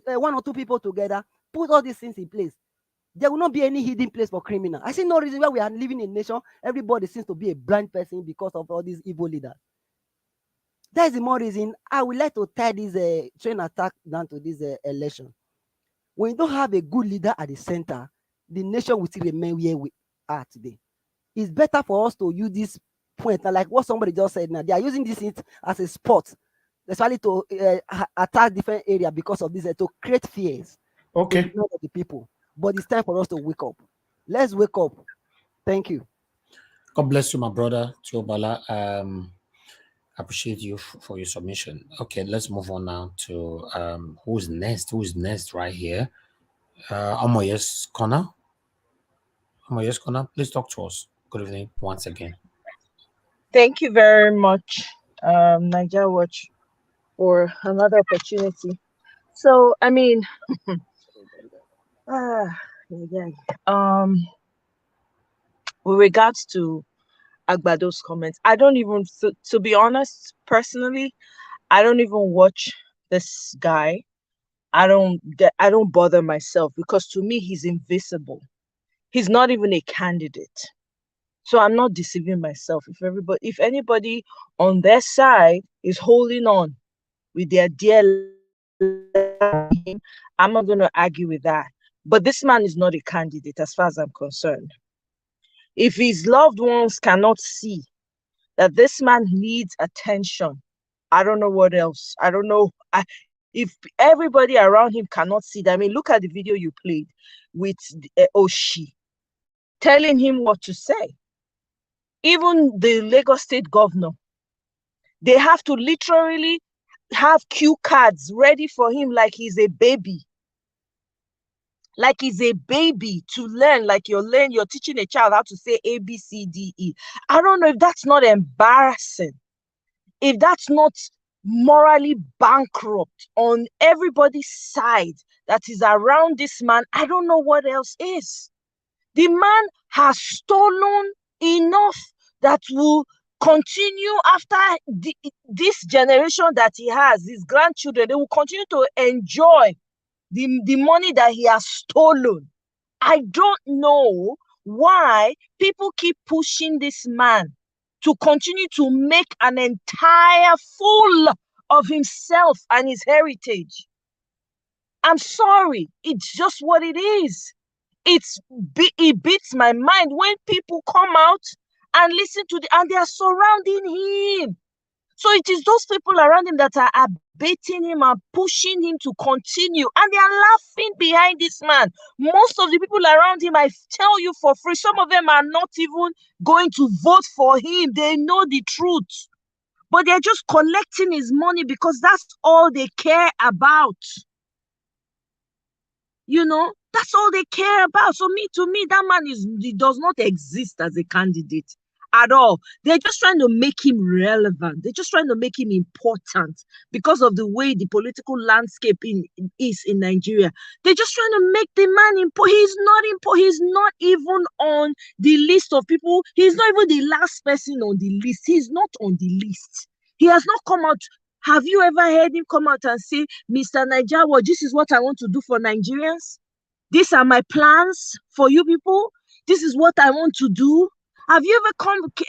one or two people together, put all these things in place. There will not be any hidden place for criminal. I see no reason why we are living in a nation, everybody seems to be a blind person because of all these evil leaders. That is the more reason I would like to tie this train attack down to this election. When you don't have a good leader at the center, the nation will still remain where we are today. It's better for us to use this point, like what somebody just said now. They are using this as a sport, especially to attack different areas because of this, to create fears. Okay. In the people. But it's time for us to wake up. Let's wake up. Thank you. God bless you, my brother, Tiobala. Appreciate you for your submission. Okay, let's move on now to who's next? Who's next right here? Amoyes Connor. Amoyes Connor, please talk to us. Good evening once again. Thank you very much, Niger Watch, for another opportunity. So, I mean, with regards to Agbado's comments, I don't even, to be honest, personally, I don't even watch this guy. I don't bother myself, because to me, he's invisible. He's not even a candidate. So I'm not deceiving myself. If anybody on their side is holding on with their dear, I'm not going to argue with that. But this man is not a candidate as far as I'm concerned. If his loved ones cannot see that this man needs attention, I don't know what else. I don't know. If everybody around him cannot see that, I mean, look at the video you played with Oshi telling him what to say. Even the Lagos State governor, they have to literally have cue cards ready for him like he's a baby. Like he's a baby to learn, like you're teaching a child how to say A, B, C, D, E. I don't know if that's not embarrassing, if that's not morally bankrupt on everybody's side that is around this man. I don't know what else is. The man has stolen enough that will continue after this generation that he has, his grandchildren. They will continue to enjoy the money that he has stolen. I don't know why people keep pushing this man to continue to make an entire fool of himself and his heritage. I'm sorry, it's just what it is. It beats my mind when people come out and listen to and they are surrounding him. So it is those people around him that are baiting him and pushing him to continue, and they are laughing behind this man. Most of the people around him, I tell you for free, some of them are not even going to vote for him. They know the truth, but they're just collecting his money because that's all they care about. You know, that's all they care about. So to me, that man he does not exist as a candidate at all. They're just trying to make him relevant. They're just trying to make him important because of the way the political landscape is in Nigeria. They're just trying to make the man important. He's not even on the list of people. He's not even the last person on the list. He's not on the list. He has not come out. Have you ever heard him come out and say, Mr. Nigeria, this is what I want to do for Nigerians? These are my plans for you people. This is what I want to do. Have you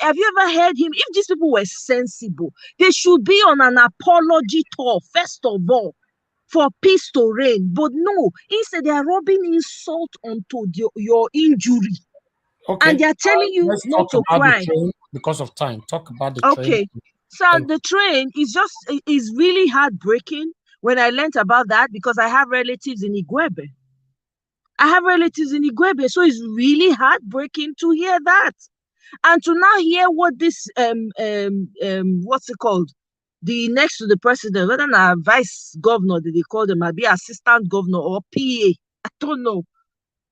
ever heard him? If these people were sensible, they should be on an apology tour, first of all, for peace to reign. But no, instead they are rubbing insult onto your injury. Okay. And they are telling you Let's not talk to about cry. the train because of time. Talk about the train. Okay. So the train is really heartbreaking when I learned about that, because I have relatives in Igwebe. So it's really heartbreaking to hear that. And to now hear what this what's it called? The next to the president, whether not vice governor that they call them, might be assistant governor or PA, I don't know,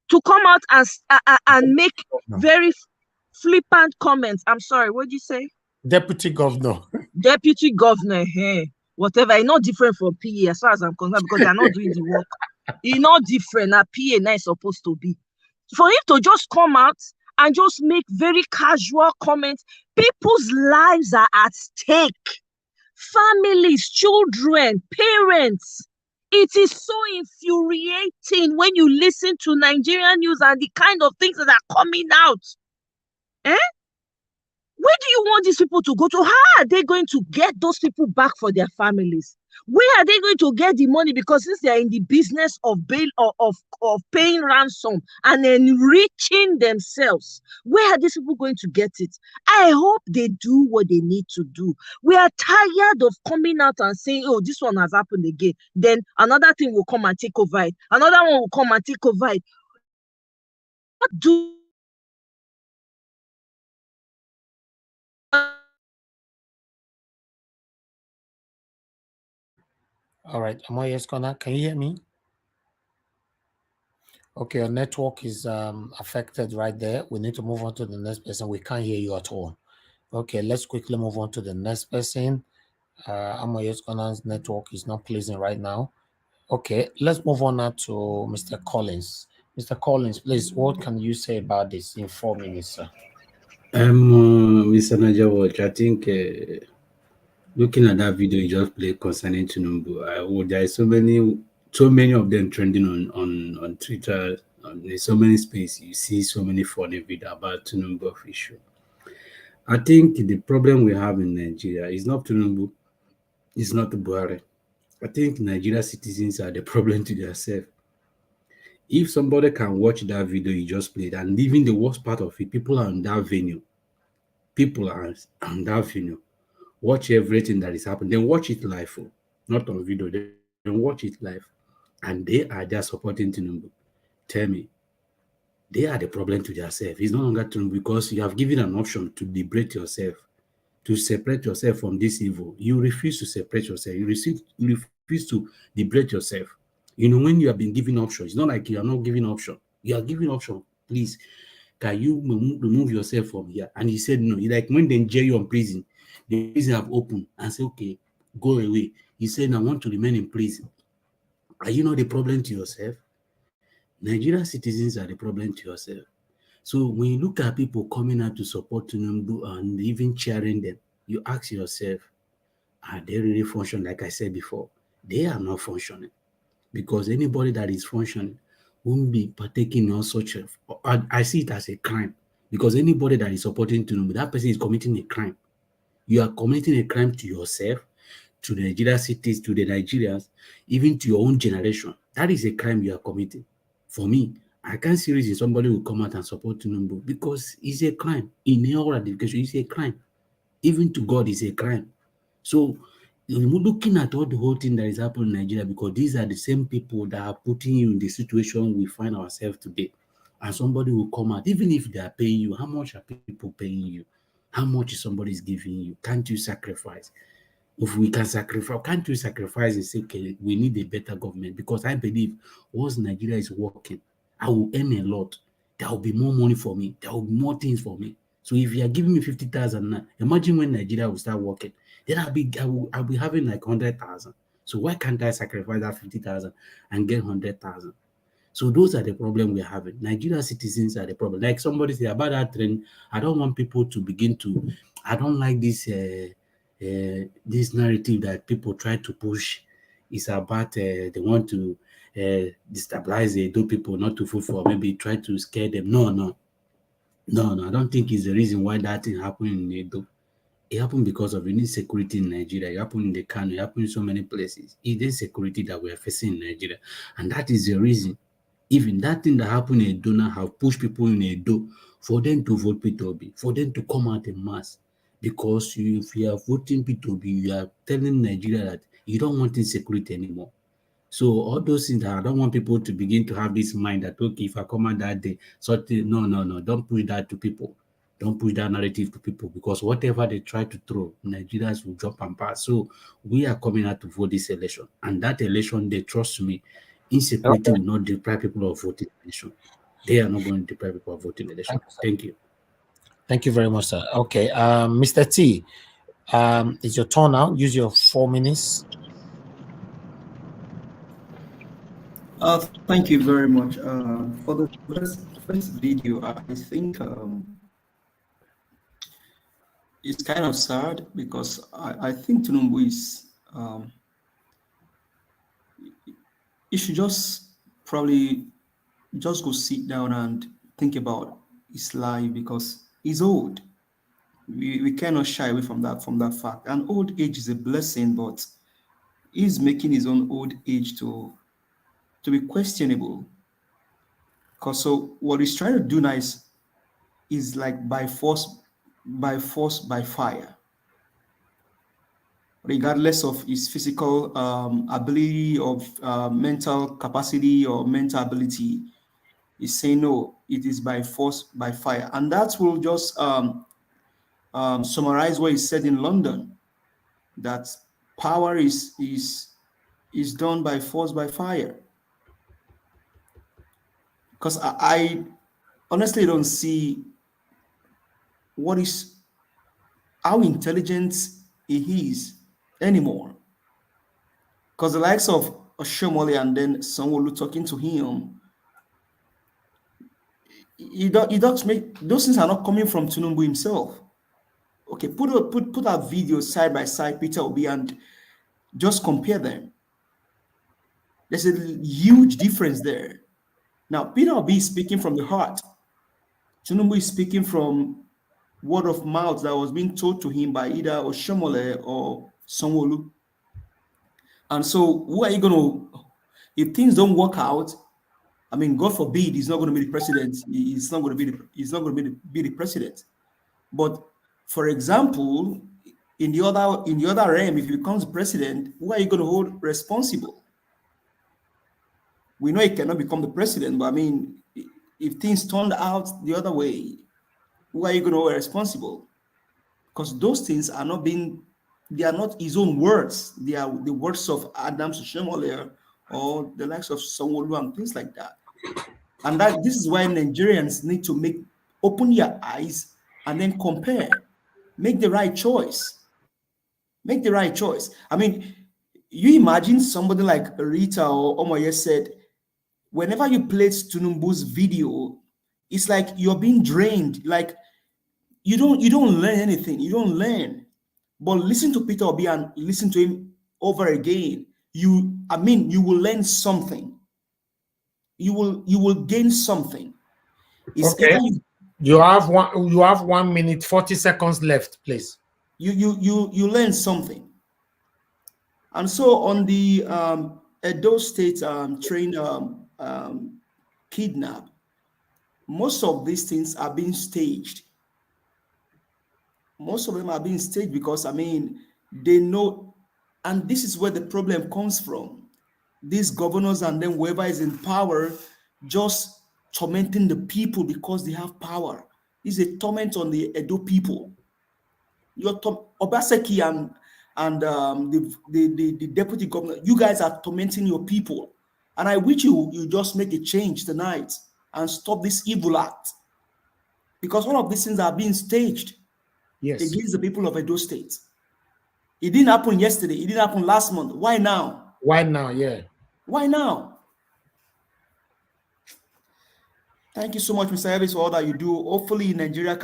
to come out and make very flippant comments. I'm sorry, what did you say? Deputy governor. Deputy governor, whatever. It's not different from PA as far as I'm concerned, because they're not doing the work. It's not different. Now PA now is supposed to be. For him to just come out and just make very casual comments, people's lives are at stake. Families, children, parents. It is so infuriating when you listen to Nigerian news and the kind of things that are coming out. Where do you want these people to go to? How are they going to get those people back for their families? Where are they going to get the money? Because since they are in the business of bail or of paying ransom and enriching themselves, where are these people going to get it? I hope they do what they need to do. We are tired of coming out and saying, oh, this one has happened again. Then another thing will come and take over it. Another one will come and take over it. What do All right, Amoye's gonna. Can you hear me? Okay, your network is affected right there. We need to move on to the next person. We can't hear you at all. Okay, let's quickly move on to the next person. Amoye's Ghana's network is not pleasing right now. Okay, let's move on now to Mr. Collins. Mr. Collins, please, what can you say about this in 4 minutes, sir? Mr. Naja Watch, I think looking at that video you just played concerning Tinubu, there are so many of them trending on Twitter. There's so many space you see so many funny videos about Tinubu issue. I think the problem we have in Nigeria is not Tinubu, it's not Buhari. I think Nigeria citizens are the problem to themselves. If somebody can watch that video you just played, and even the worst part of it, people are on that venue. People are on that venue. Watch everything that is happening. Then watch it live, not on video. watch it live, and they are just supporting Tinubu. Tell me, they are the problem to themselves. It's no longer Tinubu because you have given an option to liberate yourself, to separate yourself from this evil. You refuse to separate yourself. You refuse to liberate yourself. When you have been given options, it's not like you are not giving option. You are giving option. Please, can you remove yourself from here? And he said no. Like when they jail you in prison, the prison have opened and say, okay, go away. He said, I want to remain in prison. Are you not the problem to yourself? Nigerian citizens are the problem to yourself. So when you look at people coming out to support Tinubu and even cheering them, you ask yourself, are they really functioning? Like I said before, they are not functioning, because anybody that is functioning won't be partaking in all such of. I see it as a crime, because anybody that is supporting Tinubu, that person is committing a crime. You are committing a crime to yourself, to the Nigerian cities, to the Nigerians, even to your own generation. That is a crime you are committing. For me, I can't see reason somebody will come out and support Tinubu, because it's a crime. In all ratification, it's a crime. Even to God, it's a crime. So, looking at all the whole thing that is happening in Nigeria, because these are the same people that are putting you in the situation we find ourselves today. And somebody will come out, even if they are paying you, how much are people paying you? How much is somebody giving you? Can't you sacrifice? If we can sacrifice, can't we sacrifice and say, okay, we need a better government? Because I believe once Nigeria is working, I will earn a lot. There will be more money for me. There will be more things for me. So if you are giving me 50,000 now, imagine when Nigeria will start working. Then I'll be having like 100,000. So why can't I sacrifice that 50,000 and get 100,000? So those are the problem we're having. Nigerian citizens are the problem. Like somebody said about that trend, I don't want people to begin to. I don't like this narrative that people try to push. It's about they want to destabilize the Edo people, not to vote for, maybe try to scare them. No. I don't think it's the reason why that thing happened in Edo. It happened because of insecurity in Nigeria. It happened in the Kano. It happened in so many places. It's the insecurity that we are facing in Nigeria, and that is the reason. Even that thing that happened in Edo now have pushed people in Edo for them to vote P2B, for them to come out in mass. Because if you are voting P2B, you are telling Nigeria that you don't want insecurity anymore. So all those things that I don't want people to begin to have this mind that, okay, if I come out that day, no, don't push that to people. Don't push that narrative to people, because whatever they try to throw, Nigerians will jump and pass. So we are coming out to vote this election. And that election, they trust me, insecurity will not deprive people of voting election. They are not going to deprive people of voting election. Thank you. Thank you very much, sir. Okay, Mr. T, it's your turn now. Use your 4 minutes. Thank you very much. For the first video, I think it's kind of sad, because I think Tinubu is he should just probably just go sit down and think about his life, because he's old. We cannot shy away from that fact. And old age is a blessing, but he's making his own old age to be questionable. Because so what he's trying to do now is like by force, by fire. Regardless of his physical ability, of mental capacity or mental ability, he's saying no, it is by force, by fire. And that will just summarize what he said in London, that power is done by force, by fire. Because I honestly don't see how intelligent he is anymore. Because the likes of Oshomole and then Sanwo-Olu talking to him, he does make those things are not coming from Tinubu himself. Okay, put our videos side by side, Peter Obi, and just compare them. There's a huge difference there. Now, Peter Obi is speaking from the heart. Tinubu is speaking from word of mouth that was being told to him by either Oshomole or Sanwo-Olu. And so, who are you going to, if things don't work out, I mean, God forbid, he's not going to be the president. He's not going to be the president. But for example, in the other realm, if he becomes president, who are you going to hold responsible? We know he cannot become the president, but I mean, if things turned out the other way, who are you going to be responsible? Because those things are not being, they are not his own words. They are the words of Adam Soshomole or the likes of Sanwo-Olu and things like that. And that this is why Nigerians need to open their eyes and then compare, make the right choice. Make the right choice. I mean, you imagine somebody like Rita or Omoye said, whenever you play Tunumbu's video, it's like you're being drained. Like you don't learn anything. You don't learn. But listen to Peter Obi and listen to him over again. You will learn something. You will gain something. It's okay. either You have 1 minute 40 seconds left, please. You learn something. And so on the Edo State train kidnap, most of these things are being staged. Most of them are being staged because, I mean, they know, and this is where the problem comes from. These governors and then whoever is in power just tormenting the people because they have power. This is a torment on the Edo people. Obaseki and the deputy governor, you guys are tormenting your people. And I wish you just make a change tonight and stop this evil act. Because all of these things are being staged against the people of Edo State. It didn't happen yesterday. It didn't happen last month. Why now? Why now? Yeah. Why now? Thank you so much, Mr. Elvis, for all that you do. Hopefully, Nigeria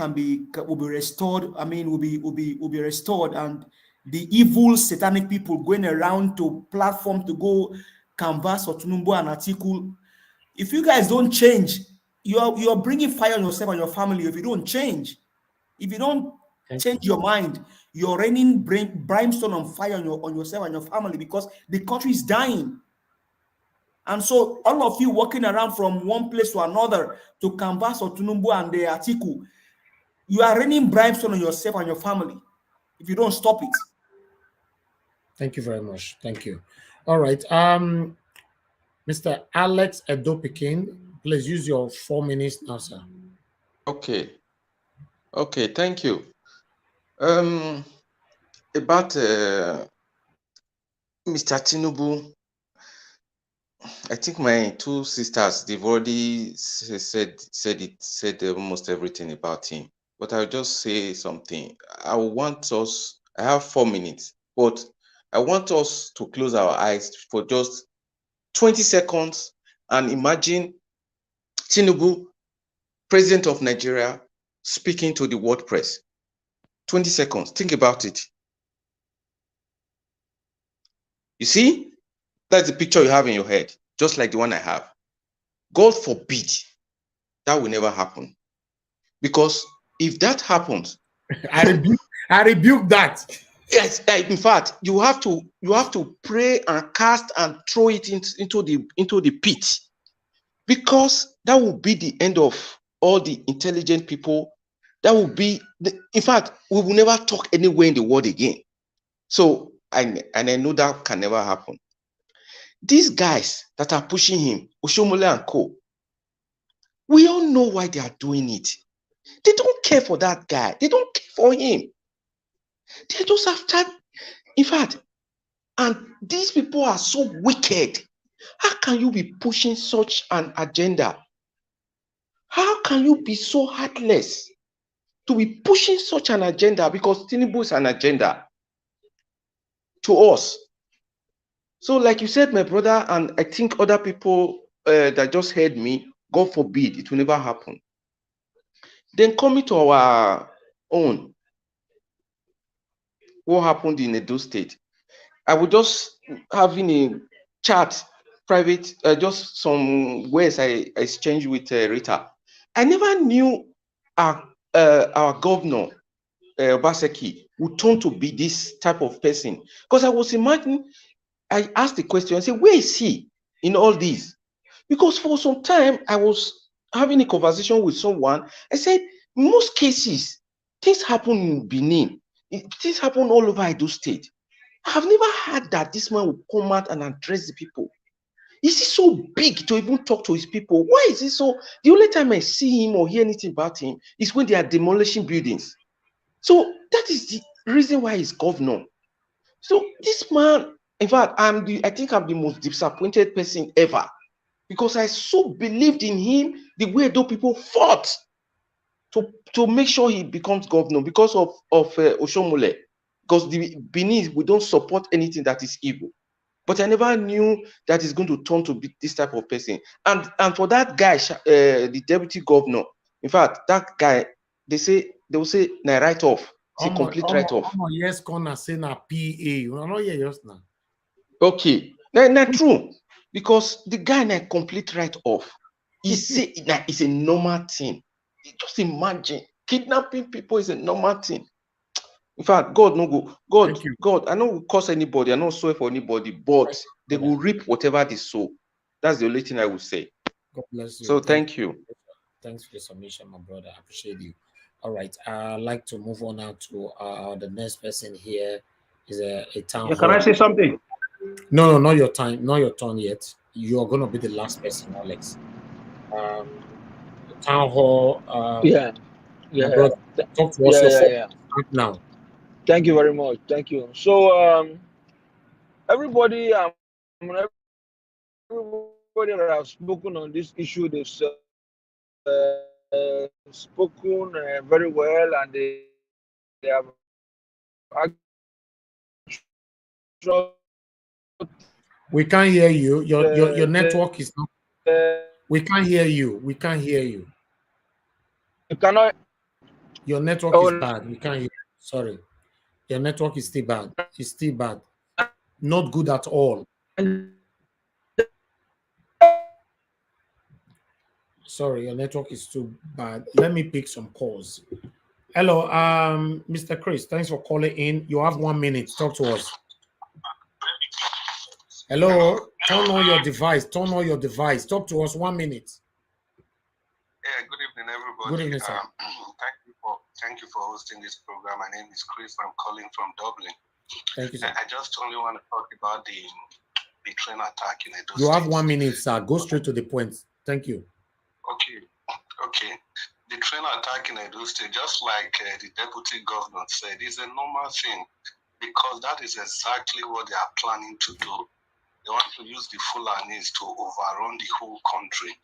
will be restored. I mean, will be restored, and the evil satanic people going around to platform to go canvass for Tinubu and Atiku. If you guys don't change, you're bringing fire on yourself and your family. If you don't change, if you don't change your mind, you're raining brimstone on fire on yourself and your family because the country is dying. And so all of you walking around from one place to another to canvass or Tinubu and the Atiku, you are raining brimstone on yourself and your family if you don't stop it. Thank you very much. Thank you. All right. Mr. Alex Edopikin, please use your 4 minutes now, sir. Okay. Okay, thank you. About Mr. Tinubu, I think my two sisters, they've already said almost everything about him. But I'll just say something. I have 4 minutes, but I want us to close our eyes for just 20 seconds and imagine Tinubu, President of Nigeria, speaking to the world press. 20 seconds. Think about it. You see? That's the picture you have in your head, just like the one I have. God forbid that will never happen. Because if that happens, I rebuke that. Yes, in fact, you have to pray and cast and throw it into the pit, because that will be the end of all the intelligent people. That will be in fact, we will never talk anywhere in the world again. So I know that can never happen. These guys that are pushing him, Oshomole and co, we all know why they are doing it. They don't care for that guy. They don't care for him. They're just after, in fact, and these people are so wicked. How can you be pushing such an agenda? How can you be so heartless to be pushing such an agenda? Because Tinubu is an agenda to us. So like you said, my brother, and I think other people that just heard me, God forbid, it will never happen. Then coming to our own, what happened in Edo State? I was just having a chat, private, just some words I exchanged with Rita. I never knew our governor, Obaseki, would turn to be this type of person. Because I was imagining, I asked the question, I said, where is he in all this? Because for some time, I was having a conversation with someone. I said, in most cases, things happen in Benin. Things happen all over Edo State. I have never heard that this man will come out and address the people. Is he so big to even talk to his people? Why is he so? The only time I see him or hear anything about him is when they are demolishing buildings. So that is the reason why he's governor. So this man, in fact, I think I'm the most disappointed person ever, because I so believed in him, the way those people fought to make sure he becomes governor because of Oshomole. Because the Benin, we don't support anything that is evil. But I never knew that he's going to turn to be this type of person. And for that guy, the deputy governor, in fact, that guy, they will say na write off. It's a complete write off. Yes, corner say na PA. You know, yeah, yes, now. Okay, na true, because the guy na complete write off. He say that it's a normal thing. Just imagine kidnapping people is a normal thing. In fact, God no go. God, I don't curse anybody. I don't swear for anybody, but they will reap whatever they sow. That's the only thing I will say. God bless you. So thank you. Thanks for the submission, my brother. I appreciate you. All right. I'd like to move on now to the next person here. Is a town hall. Can I say something? No, not your time. Not your turn yet. You're going to be the last person, Alex. Town hall. Yeah. My brother, talk to us now. Thank you very much. Thank you. So, everybody that have spoken on this issue, they've spoken very well, and they have We can't hear you. Your network is not. We can't hear you. We can't hear you. You cannot. Your network is bad. We can't hear you. Sorry. Your network is still bad. It's still bad. Not good at all. Sorry, your network is too bad. Let me pick some calls. Hello, Mr. Chris. Thanks for calling in. You have 1 minute. Talk to us. Hello. Turn on your device. Turn on your device. Talk to us. 1 minute. Yeah. Good evening, everybody. Good evening, sir. Thank you for hosting this program. My name is Chris. I'm calling from Dublin. Thank you, sir. I just only want to talk about the train attack in Edo You have State. 1 minute, sir. Go straight to the point. Thank you. Okay. The train attack in Edo State, just like the deputy governor said, is a normal thing, because that is exactly what they are planning to do. They want to use the Fulanis to overrun the whole country.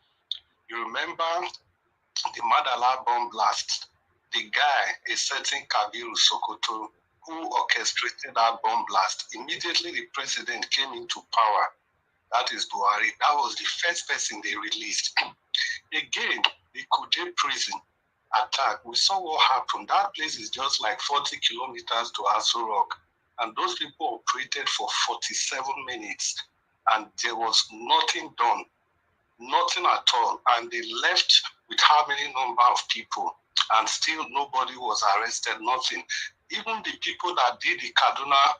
You remember the Madala bomb blast? The guy, a certain Kabiru Sokoto, who orchestrated that bomb blast, immediately the president came into power. That is Buhari. That was the first person they released. Again, the Kuje prison attack. We saw what happened. That place is just like 40 kilometers to Aso Rock. And those people operated for 47 minutes. And there was nothing done. Nothing at all. And they left with how many number of people? And still nobody was arrested, nothing. Even the people that did the Kaduna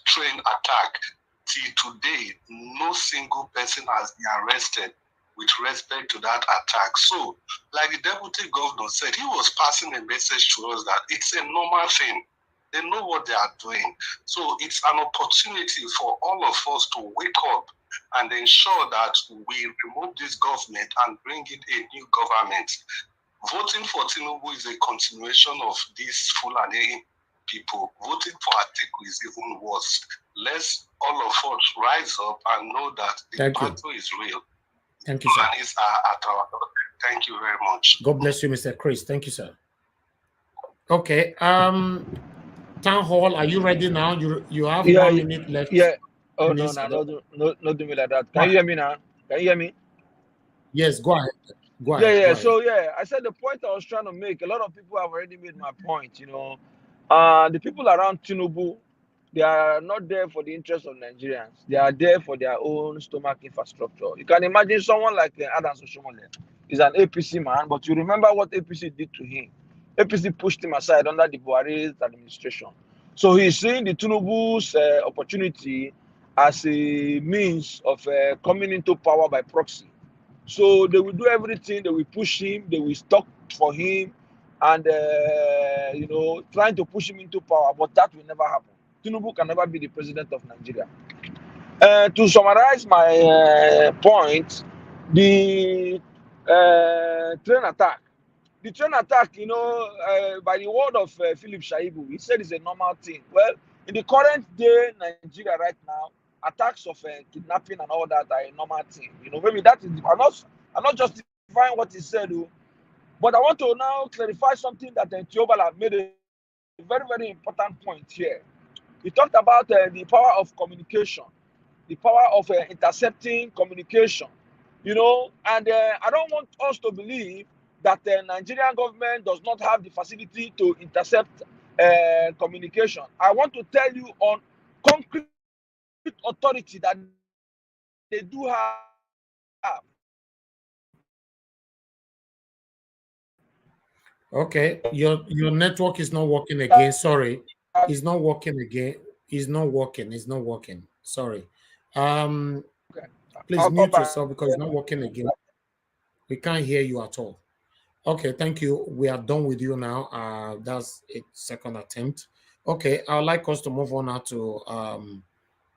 train attack, till today, no single person has been arrested with respect to that attack. So, like the deputy governor said, he was passing a message to us that it's a normal thing. They know what they are doing. So it's an opportunity for all of us to wake up and ensure that we remove this government and bring in a new government. Voting for Tinubu is a continuation of these Fulani people. Voting for Atiku is even worse. Let's all of us rise up and know that the battle is real. Thank you, sir. Fulanis are at our door. Thank you very much. God bless you, Mr. Chris. Thank you, sir. Okay. Town hall, are you ready now? You have 1 minute left. Yeah. Oh, no, not do me like that. Can you hear me now? Can you hear me? Yes, go ahead. Go ahead. Yeah. Go ahead. So, I said the point I was trying to make, a lot of people have already made my point, The people around Tinubu, they are not there for the interest of Nigerians. They are there for their own stomach infrastructure. You can imagine someone like Adams Oshomole. He's an APC man, but you remember what APC did to him. APC pushed him aside under the Buhari's administration. So he's seeing the Tinubu's opportunity as a means of coming into power by proxy. So they will do everything. They will push him. They will stock for him, and trying to push him into power. But that will never happen. Tinubu can never be the president of Nigeria. To summarize my point, the train attack. The train attack, by the word of Philip Shaibu, he said it's a normal thing. Well, in the current day Nigeria right now, attacks of kidnapping and all that are a normal thing. Maybe that is. I'm not justifying what he said, but I want to now clarify something that Tiobala made a very, very important point here. He talked about the power of communication, the power of intercepting communication, and I don't want us to believe that the Nigerian government does not have the facility to intercept communication. I want to tell you on concrete authority that they do have. Okay, your network is not working again. Sorry, it's not working again. It's not working. It's not working. Sorry. Please I'll mute yourself because it's not working again. We can't hear you at all. Okay, thank you. We are done with you now. That's a second attempt. Okay, I would like us to move on now to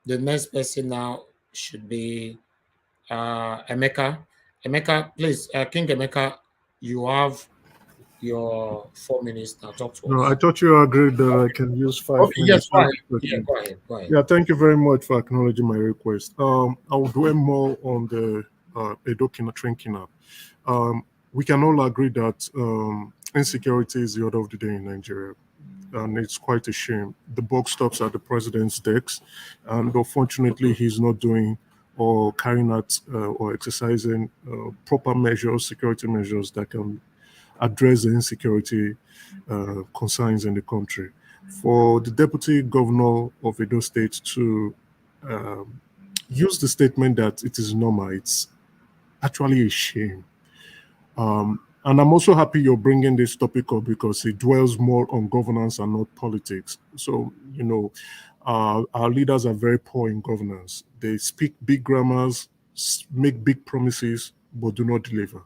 the next person now should be Emeka. Emeka, please, King Emeka, you have your 4 minutes now. Talk to No, us. I thought you agreed that I can use 5 Okay, yes, minutes. go ahead. Yeah, go ahead. Go ahead. Yeah, thank you very much for acknowledging my request. I will dwell more on the Edo train kidnap. We can all agree that insecurity is the order of the day in Nigeria, and it's quite a shame. The buck stops at the president's desk, and unfortunately, he's not doing or carrying out or exercising proper measures, security measures that can address the insecurity concerns in the country. For the deputy governor of Edo State to use the statement that it is normal, it's actually a shame. And I'm also happy you're bringing this topic up because it dwells more on governance and not politics. So, our leaders are very poor in governance. They speak big grammars, make big promises, but do not deliver.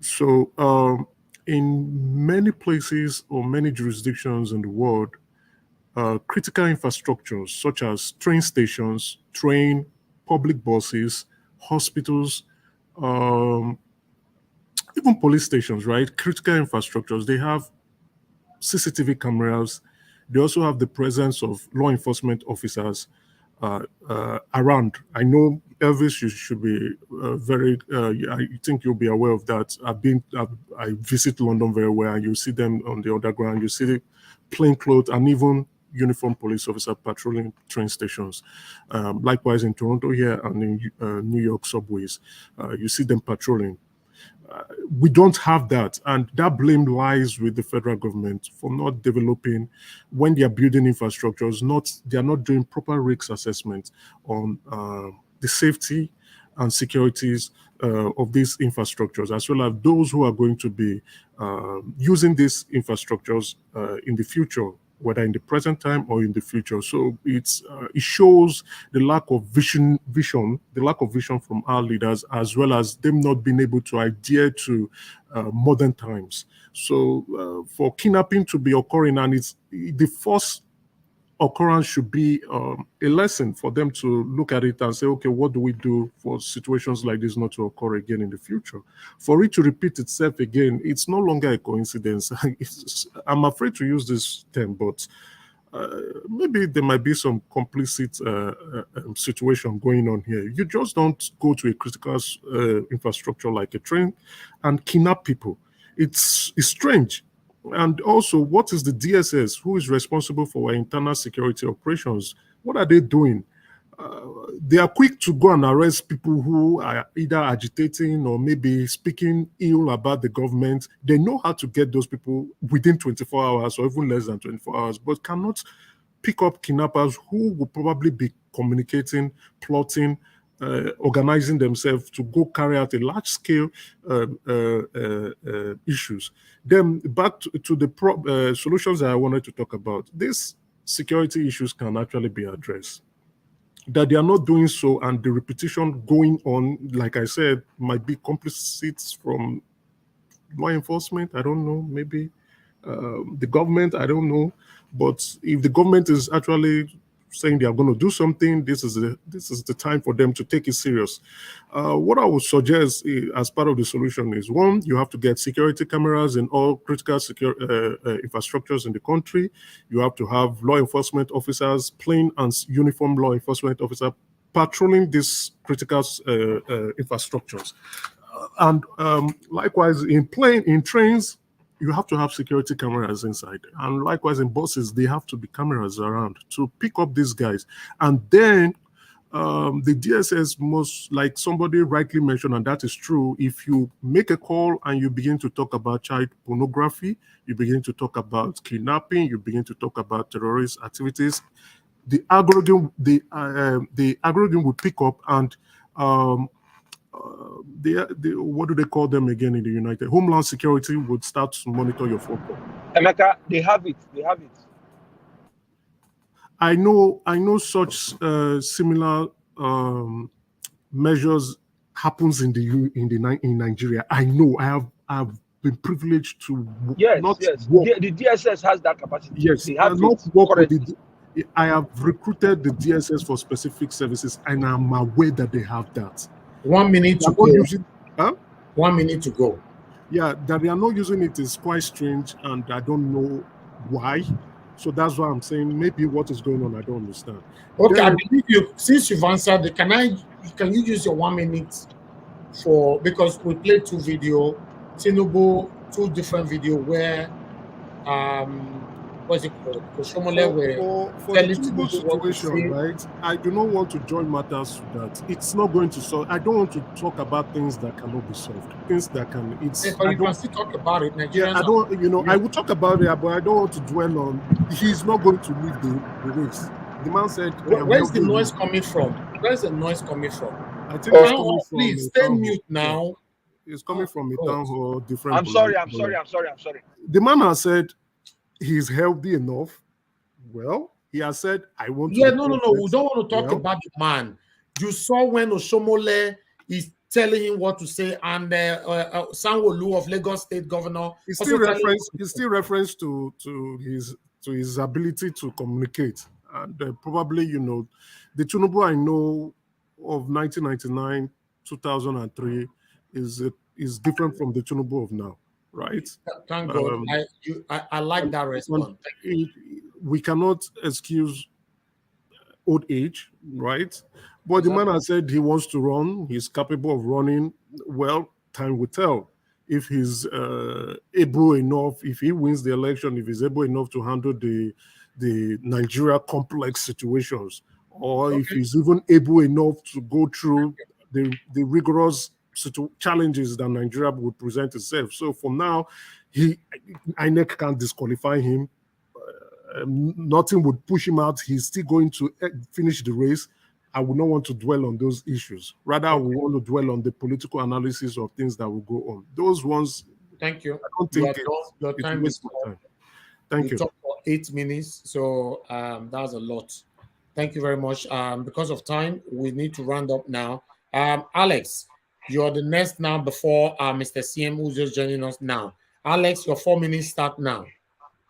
So, in many places or many jurisdictions in the world, critical infrastructures such as train stations, public buses, hospitals, even police stations, right? Critical infrastructures, they have CCTV cameras. They also have the presence of law enforcement officers around. I know, Elvis, you should be I think you'll be aware of that. I visit London very well, and you see them on the underground. You see the plainclothes and even uniformed police officer patrolling train stations. Likewise in Toronto here and in New York subways, you see them patrolling. We don't have that, and that blame lies with the federal government for not developing. When they are building infrastructures, they are not doing proper risk assessment on the safety and securities of these infrastructures, as well as those who are going to be using these infrastructures in the future, whether in the present time or in the future. So it shows the lack of vision, the lack of vision from our leaders, as well as them not being able to adhere to modern times. So for kidnapping to be occurring, and it's the first occurrence should be a lesson for them to look at it and say, okay, what do we do for situations like this not to occur again in the future? For it to repeat itself again, it's no longer a coincidence. I'm afraid to use this term, but maybe there might be some complicit situation going on here. You just don't go to a critical infrastructure like a train and kidnap people. It's strange. And also, what is the DSS? Who is responsible for our internal security operations? What are they doing? They are quick to go and arrest people who are either agitating or maybe speaking ill about the government. They know how to get those people within 24 hours or even less than 24 hours, but cannot pick up kidnappers who will probably be communicating, plotting, organizing themselves to go carry out a large-scale issues. Then back to the solutions that I wanted to talk about. These security issues can actually be addressed. That they are not doing so, and the repetition going on, like I said, might be complicit from law enforcement. I don't know, maybe the government. I don't know, but if the government is actually saying they are going to do something, this is the time for them to take it serious. What I would suggest as part of the solution is, one, you have to get security cameras in all critical infrastructures in the country. You have to have law enforcement officers, plain and uniform law enforcement officers patrolling these critical infrastructures. And likewise, in trains, you have to have security cameras inside. And likewise, in buses, they have to be cameras around to pick up these guys. And then the DSS must, like somebody rightly mentioned, and that is true, if you make a call and you begin to talk about child pornography, you begin to talk about kidnapping, you begin to talk about terrorist activities, the algorithm will pick up, and what do they call them again in the United? Homeland Security would start to monitor your phone call. Emeka, they have it. I know such similar measures happens in Nigeria. I know. I have been privileged to Yes. The DSS has that capacity. Yes, they have I have recruited the DSS for specific services, and I'm aware that they have that. 1 minute to go. 1 minute to go. Yeah, that they are not using it is quite strange, and I don't know why. So that's why I'm saying maybe what is going on, I don't understand. Okay, I believe you. Since you've answered, can you use your 1 minute because we played two video, Tinubu, two different video where what's it called? For the Tinubu situation, right? I do not want to join matters to that. It's not going to solve. I don't want to talk about things that cannot be solved. Things that can. But you can still talk about it. Nigerians. Yeah, I don't. I will talk about it, but I don't want to dwell on. He's not going to leave the race. The man said. Where's the noise coming from? Where's the noise coming from? I think it's coming from. Please stay mute now. It's coming from a town hall. Different. I'm sorry. The man has said he's healthy enough. Well, he has said, I want to. Yeah, no. We don't want to talk about the man. You saw when Oshomole is telling him what to say, and Sanwo-Olu of Lagos State Governor. It's still reference to his ability to communicate. And probably, the Tinubu I know of 1999, 2003 is different from the Tinubu of now. Right. Thank God. I like that response. We cannot excuse old age, right? But the man has said he wants to run. He's capable of running. Well, time will tell if he's able enough. If he wins the election, if he's able enough to handle the Nigeria complex situations, or if he's even able enough to go through the rigorous challenges that Nigeria would present itself. So for now, INEC can't disqualify him. Nothing would push him out. He's still going to finish the race. I would not want to dwell on those issues. Rather, I would want to dwell on the political analysis of things that will go on. Those ones. Thank you. I don't think your time is my time. Thank you. Talked for 8 minutes, so that's a lot. Thank you very much. Because of time, we need to round up now. Alex, you're the next now before Mr. CM, who's just joining us now. Alex, your 4 minutes start now.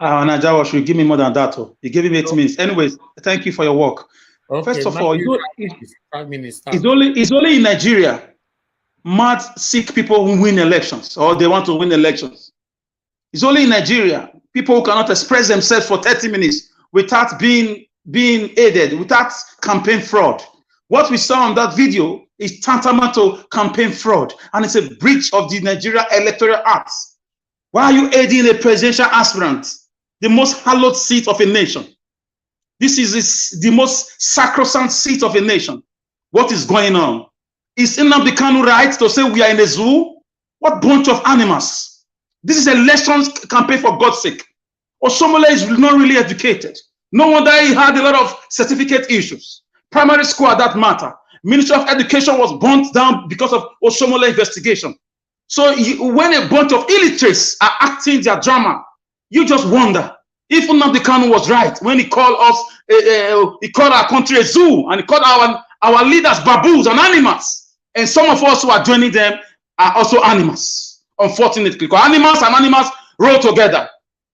Najawa should give me more than that. You gave him 8 minutes. Anyways, thank you for your work. Okay, first of all, 5 minutes. It's only in Nigeria mad sick people who win elections or they want to win elections. It's only in Nigeria people who cannot express themselves for 30 minutes without being aided, without campaign fraud. What we saw on that video is tantamount to campaign fraud, and it's a breach of the Nigeria Electoral Act. Why are you aiding a presidential aspirant, the most hallowed seat of a nation? This is the most sacrosanct seat of a nation. What is going on? Is Nnamdi Kanu right to say we are in a zoo? What bunch of animals? This is an election campaign, for God's sake. Osomole is not really educated. No wonder he had a lot of certificate issues. Primary school at that matter. Ministry of Education was burnt down because of Osomole investigation. So when a bunch of illiterates are acting their drama, you just wonder if Nnamdi Kanu was right when he called us, he called our country a zoo, and he called our leaders baboons and animals. And some of us who are joining them are also animals, unfortunately. Because animals and animals roll together.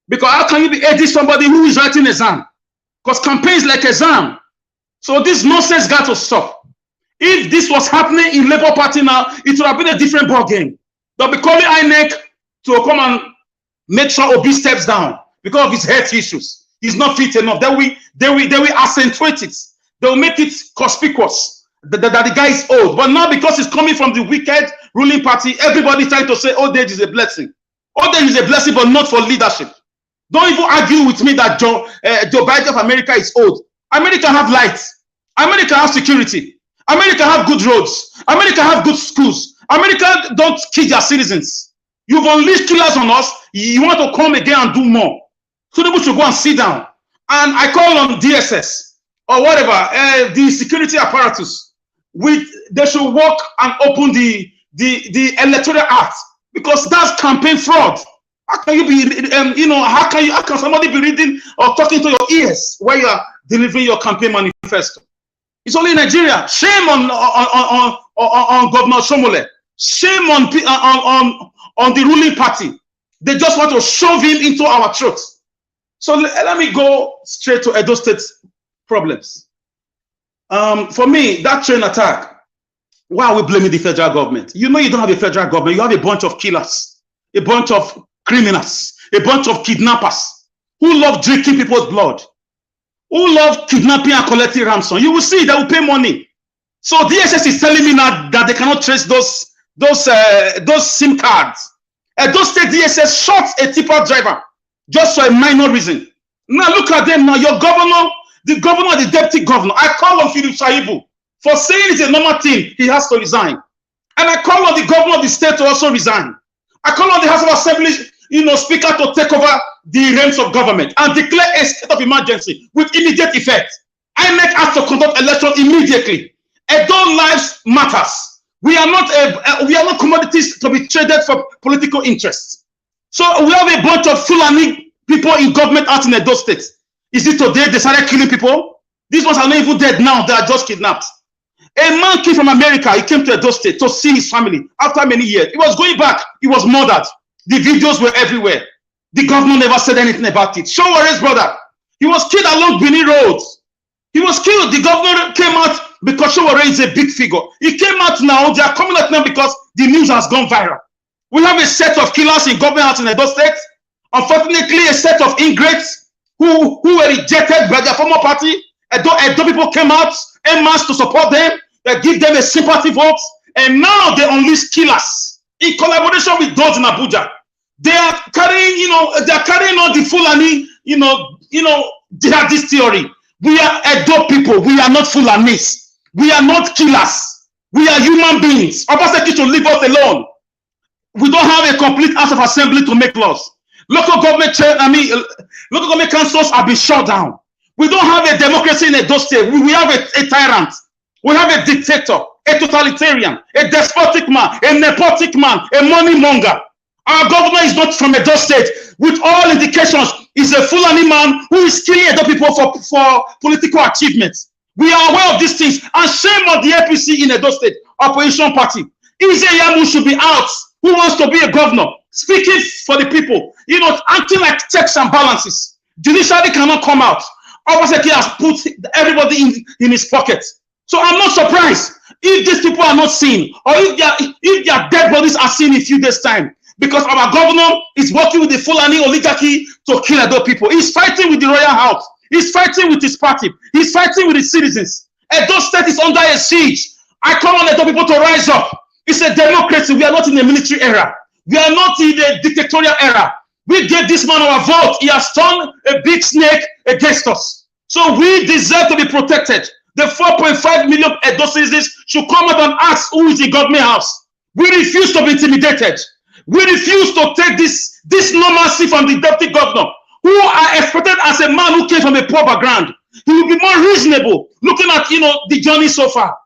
Because how can you be aiding somebody who is writing exam? Because campaigns like exam. So this nonsense got to stop. If this was happening in Labour Party now, it would have been a different ball game. They'll be calling INEC to come and make sure Obi steps down because of his health issues. He's not fit enough. They will accentuate it. They'll make it conspicuous that the guy is old. But now because he's coming from the wicked ruling party, everybody's trying to say old age is a blessing. Old age is a blessing, but not for leadership. Don't even argue with me that Joe Biden of America is old. America have lights. America have security. America have good roads. America have good schools. America don't kill their citizens. You've unleashed killers on us. You want to come again and do more. So people should go and sit down. And I call on DSS or whatever, the security apparatus. They should work and open the electoral act, because that's campaign fraud. How can you be, how can somebody be reading or talking to your ears while you are delivering your campaign manifesto? It's only in Nigeria. Shame on Governor Shomole. Shame on the ruling party. They just want to shove him into our throats. So let me go straight to Edo State problems. For me, that train attack, why are we blaming the federal government? You know you don't have a federal government. You have a bunch of killers, a bunch of criminals, a bunch of kidnappers who love drinking people's blood, who love kidnapping and collecting ransom. You will see they will pay money. So DSS is telling me now that they cannot trace those SIM cards. Those state DSS shot a tipper driver just for a minor reason. Now look at them now. Your governor, the governor, the deputy governor. I call on Philip Shaibu for saying it's a normal thing. He has to resign. And I call on the governor of the state to also resign. I call on the House of Assembly, Speaker, to take over the reins of government and declare a state of emergency with immediate effect. INEC has to conduct election immediately. Edo lives matters. We are not commodities to be traded for political interests. So we have a bunch of Fulani people in government out in Edo State. Is it today they started killing people? These ones are not even dead now. They are just kidnapped. A man came from America. He came to Edo State to see his family after many years. He was going back. He was murdered. The videos were everywhere. The governor never said anything about it. Showare's brother, he was killed along Benin Road. He was killed. The governor came out because Showare is a big figure. He came out now. They are coming out now because the news has gone viral. We have a set of killers in government house in Edo State. Unfortunately, a set of ingrates who were rejected by their former party. Edo people came out en masse to support them. They give them a sympathy vote. And now they unleash killers in collaboration with those in Abuja. They are carrying, they are carrying on the Fulani, jihadist theory. We are Edo people. We are not Fulanis. We are not killers. We are human beings. Obaseki should leave us alone. We don't have a complete House of Assembly to make laws. Local government councils have been shut down. We don't have a democracy in Edo State. We have a tyrant. We have a dictator, a totalitarian, a despotic man, a nepotic man, a money monger. Our governor is not from Edo State. With all indications, he's a Fulani man who is killing Edo people for political achievements. We are aware of these things. And shame on the APC in Edo State, opposition party. Ize Yamu should be out. Who wants to be a governor? Speaking for the people. Acting like checks and balances. Judiciary cannot come out. Obaseki has put everybody in his pocket. So I'm not surprised if these people are not seen, or if their dead bodies are seen in a few days' time. Because our governor is working with the Fulani oligarchy to kill Edo people. He's fighting with the royal house. He's fighting with his party. He's fighting with his citizens. Edo State is under a siege. I call on Edo people to rise up. It's a democracy. We are not in a military era. We are not in a dictatorial era. We gave this man our vote. He has turned a big snake against us. So we deserve to be protected. The 4.5 million Edo citizens should come out and ask who is in government house. We refuse to be intimidated. We refuse to take this normalcy from the deputy governor, who are expected as a man who came from a poor background. He will be more reasonable looking at the journey so far.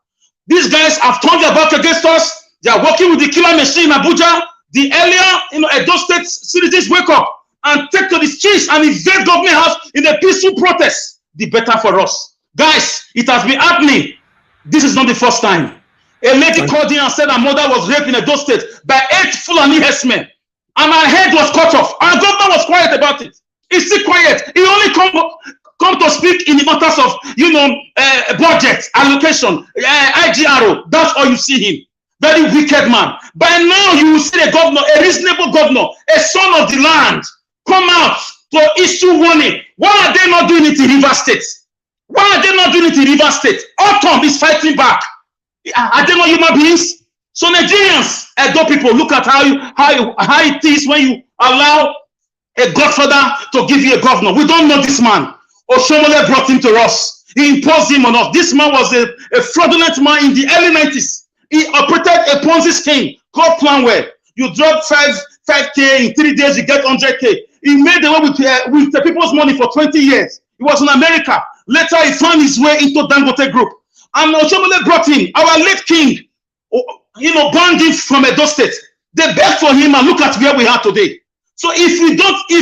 These guys have turned their back against us. They are working with the killer machine in Abuja. The earlier Edo State citizens wake up and take to the streets and invade government house in a peaceful protest, the better for us. Guys, it has been happening. This is not the first time. A lady called in and said her mother was raped in Edo State by 8 Fulani herdsmen, and her head was cut off. Our governor was quiet about it. He's still quiet. He only come to speak in the matters of, budget, allocation, IGRO. That's all you see him. Very wicked man. By now, you will see a governor, a reasonable governor, a son of the land, come out to issue warning. Why are they not doing it in Rivers State? Why are they not doing it in Rivers State? Autumn is fighting back. Are they not human beings? So Nigerians, Edo people, look at how it is when you allow a godfather to give you a governor. We don't know this man. Oshomole brought him to us. He imposed him on us. This man was a fraudulent man in the early 90s. He operated a Ponzi scheme called Planware. You drop 5K in 3 days, you get 100K. He made away with the people's money for 20 years. He was in America. Later, he found his way into Dangote Group. And Oshomole brought him, our late king, banned him from Edo State. They begged for him, and look at where we are today. So if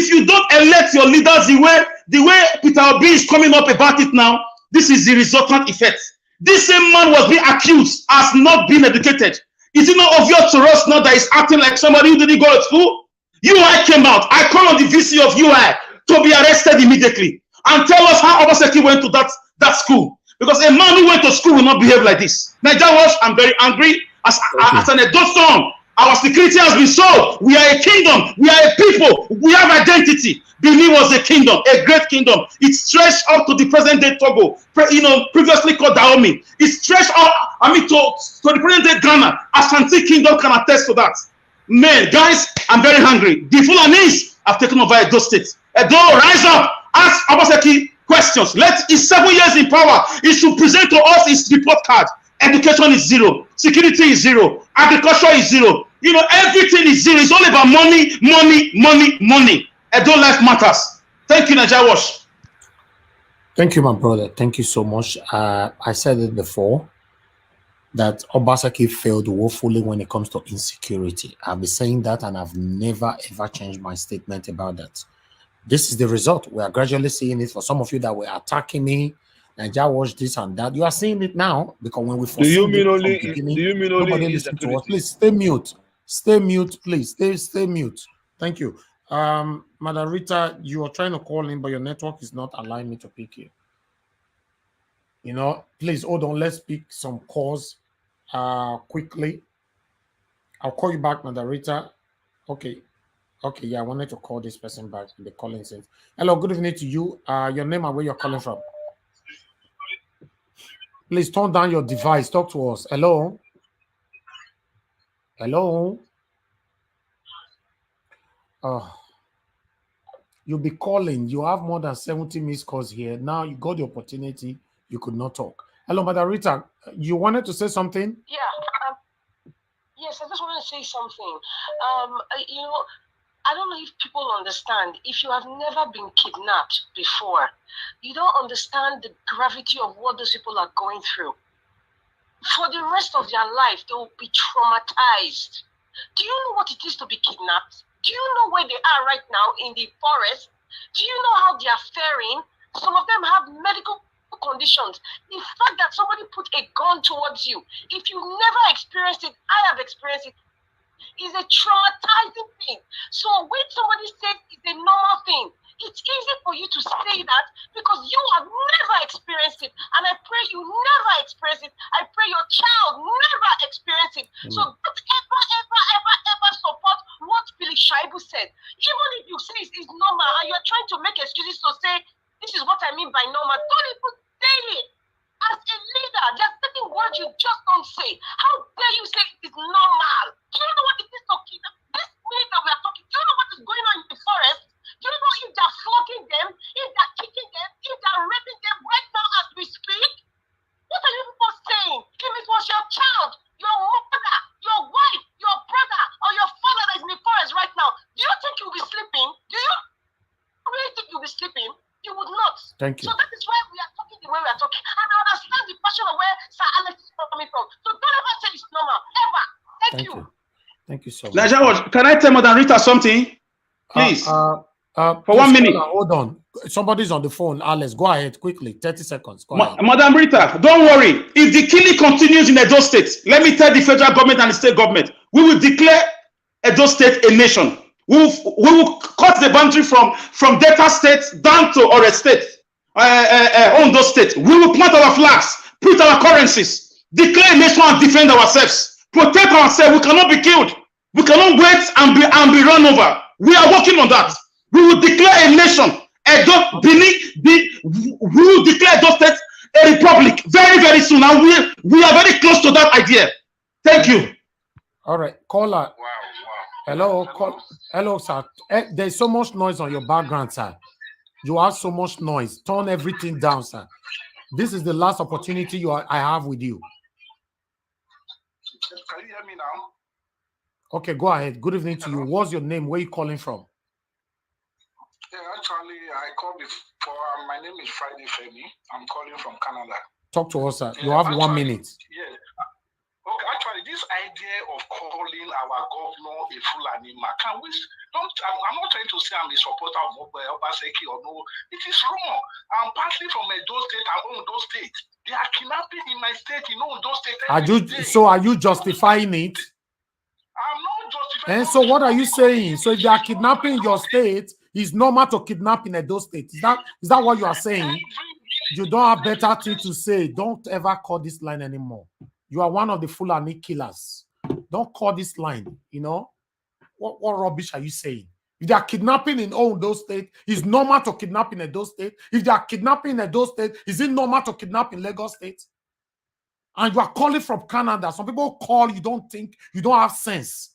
you don't elect your leaders the way Peter Obi is coming up about it now, this is the resultant effect. This same man was being accused as not being educated. Is it not obvious to us now that he's acting like somebody who didn't go to school? UI came out. I call on the VC of UI to be arrested immediately and tell us how Obaseki went to that school. Because a man who went to school will not behave like this. Nigeria Watch, I'm very angry. As an adult son, our security has been sold. We are a kingdom. We are a people. We have identity. Benin was a kingdom, a great kingdom. It stretched up to the present day Togo, previously called Dahomey. It stretched up, to the present day Ghana. Ashanti Kingdom can attest to that. Man, guys, I'm very hungry. The Fulanis have taken over Edo State. Edo, rise up. Ask Obaseki questions. He's 7 years in power. He should present to us his report card. Education is zero. Security is zero. Agriculture is zero. Everything is zero. It's all about money, money, money, money. Edo life matters. Thank you, Nigeria Watch. Thank you, my brother. Thank you so much. I said it before that Obaseki failed woefully when it comes to insecurity. I've been saying that, and I've never ever changed my statement about that. This is the result. We are gradually seeing it. For some of you that were attacking me, Nigeria Watch this and that, you are seeing it now, because when we do you mean only insecurity? Please stay mute. Stay mute, please. Stay mute. Thank you. Madam Rita, you are trying to call in, but your network is not allowing me to pick you. Please hold on. Let's pick some calls quickly. I'll call you back, Madam Rita. Okay, yeah, I wanted to call this person back in the calling sense. Hello, good evening to you. Your name and where you're calling from. Please turn down your device. Talk to us. Hello? Hello? You'll be calling. You have more than 70 missed calls here. Now you got the opportunity. You could not talk. Hello, Madam Rita. You wanted to say something? Yeah. Yes, I just want to say something. I don't know if people understand. If you have never been kidnapped before, you don't understand the gravity of what those people are going through. For the rest of their life, they will be traumatized. Do you know what it is to be kidnapped? Do you know where they are right now in the forest? Do you know how they are faring? Some of them have medical conditions. The fact that somebody put a gun towards you, if you never experienced it, I have experienced it, is a traumatizing thing. So when somebody says it's a normal thing, it's easy for you to say that because you have never experienced it. And I pray you never experience it. I pray your child never experience it. So don't ever support what Philip Shaibu said. Even if you say it's normal and you're trying to make excuses to say, this is what I mean by normal, don't even say it. As a leader, there's certain words you just don't say. How dare you say it is normal? Do you know what it is to kidnap? This minute that we are talking, do you know what is going on in the forest? Do you know if they're flogging them, if they're kicking them, if they're raping them right now as we speak? What are you people saying? If it was your child, your mother, your wife, your brother, or your father that is in the forest right now, do you think you'll be sleeping? Do you really think you'll be sleeping? You would not. Thank you. So that is why we are talking the way we are talking. And I understand the passion of where Sir Alex is coming from. So don't ever say it's normal. Ever. Thank you. Thank you so much. Nigeria, can I tell Madam Rita something? Please. For 1 minute. Hold on. Somebody's on the phone. Alex, go ahead quickly. 30 seconds. Go ahead. Madam Rita, don't worry. If the killing continues in Edo State, let me tell the federal government and the state government, we will declare Edo State a nation. We will cut the boundary from Delta State down to Ore State. Ondo State, we will plant our flags, put our currencies, declare a nation and defend ourselves, protect ourselves. We cannot be killed. We cannot wait and be run over. We are working on that. We will declare a nation. We will declare Edo State a republic very, very soon, and we are very close to that idea. Thank you. All right, caller. Hello, hello, sir. There's so much noise on your background, sir. You have so much noise. Turn everything down, sir. This is the last opportunity I have with you. Can you hear me now? Okay, go ahead. Good evening to you. What's your name? Where are you calling from? Yeah, actually, I called before. My name is Friday Femi. I'm calling from Canada. Talk to us, sir. You have actually, 1 minute. Yeah. Okay, actually, this idea of calling our governor a Fulani man, I'm not trying to say I'm a supporter of Obaseki or no. It is wrong. I'm partly from Edo State and Ondo State. They are kidnapping in my state, Ondo State. So are you justifying it? I'm not justifying. And so what are you saying? So if they are kidnapping your state, it's normal to kidnap in Edo State. Is that what you are saying? You don't have better thing to say. Don't ever call this line anymore. You are one of the Fulani killers. Don't call this line. You know what rubbish are you saying? If they are kidnapping in Ondo State, it's normal to kidnap in Edo State. If they are kidnapping in Edo State, is it normal to kidnap in Lagos State? And you are calling from Canada. Some people call, you don't think, you don't have sense.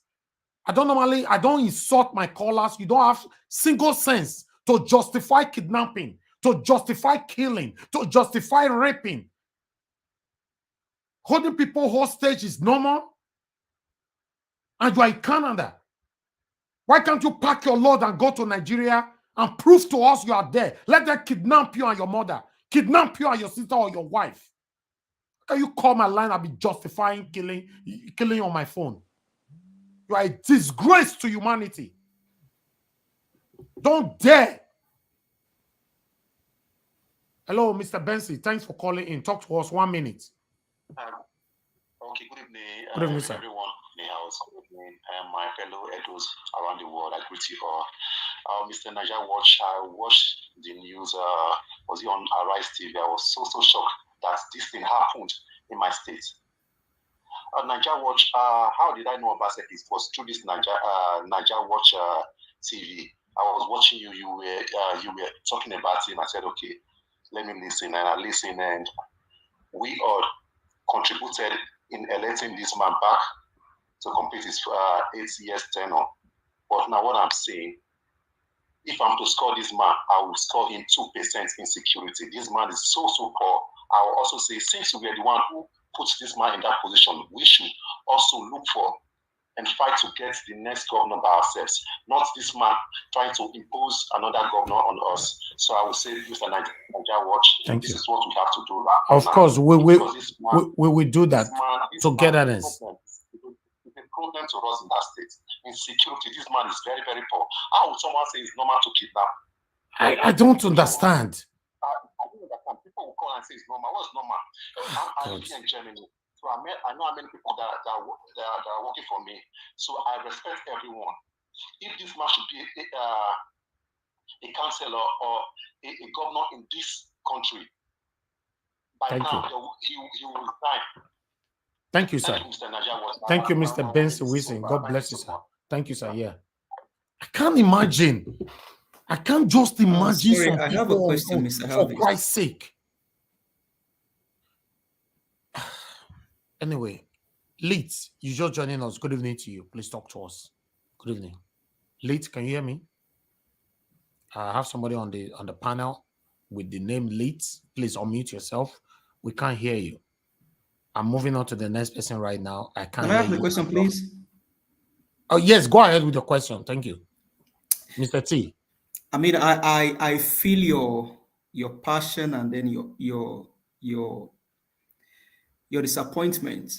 I don't insult my callers. You don't have single sense to justify kidnapping, to justify killing, to justify raping. Holding people hostage is normal. And you are in Canada. Why can't you pack your load and go to Nigeria and prove to us you are there? Let them kidnap you and your mother, kidnap you and your sister or your wife. Can you call my line and be justifying killing on my phone? You are a disgrace to humanity. Don't dare. Hello, Mr. Benson. Thanks for calling in. Talk to us 1 minute. Okay, good evening. Good evening, sir. Everyone in the house. Good evening. My fellow Edos around the world. I greet you all. Mr. Naija Watch, I watched the news. Was it on Arise TV? I was so shocked that this thing happened in my state. Naija Watch, how did I know about it? It was through this Naija Watch TV. I was watching you. You were talking about it, and I said, okay, let me listen. And I listened, and we all contributed in electing this man back to complete his 8 years tenure. But now what I'm saying, if I'm to score this man, I will score him 2% in security. This man is so poor. I will also say, since we are the one who puts this man in that position, we should also look for and fight to get the next governor by ourselves, not this man trying to impose another governor on us. So I will say, Mr. Naija Watch, this is what we have to do. Of course, we will do that togetherness. It's a problem to us in that state. In security, this man is very, very poor. How would someone say it's normal to kidnap? I don't understand. I don't understand. People will call and say it's normal. What's normal? I live here in Germany. So I know how many people that are working for me. So I respect everyone. If this man should be a councillor or a governor in this country, by now he will resign. Thank you, sir. Thank you, Mr. Naija Watch. Thank you, Mr. Benson Wilson. God bless you, sir. Thank you, sir. Yeah. I can't imagine. I can't just imagine sorry, some I people have a question, Mr. for Harvey. Christ's sake. Anyway, Leeds, you just joining us. Good evening to you. Please talk to us. Good evening. Leeds, can you hear me? I have somebody on the panel with the name Leeds. Please unmute yourself. We can't hear you. I'm moving on to the next person right now. I can't. Can I have the question, please? Oh yes, go ahead with the question. Thank you, Mr. T. I mean, I feel your passion and then your disappointment.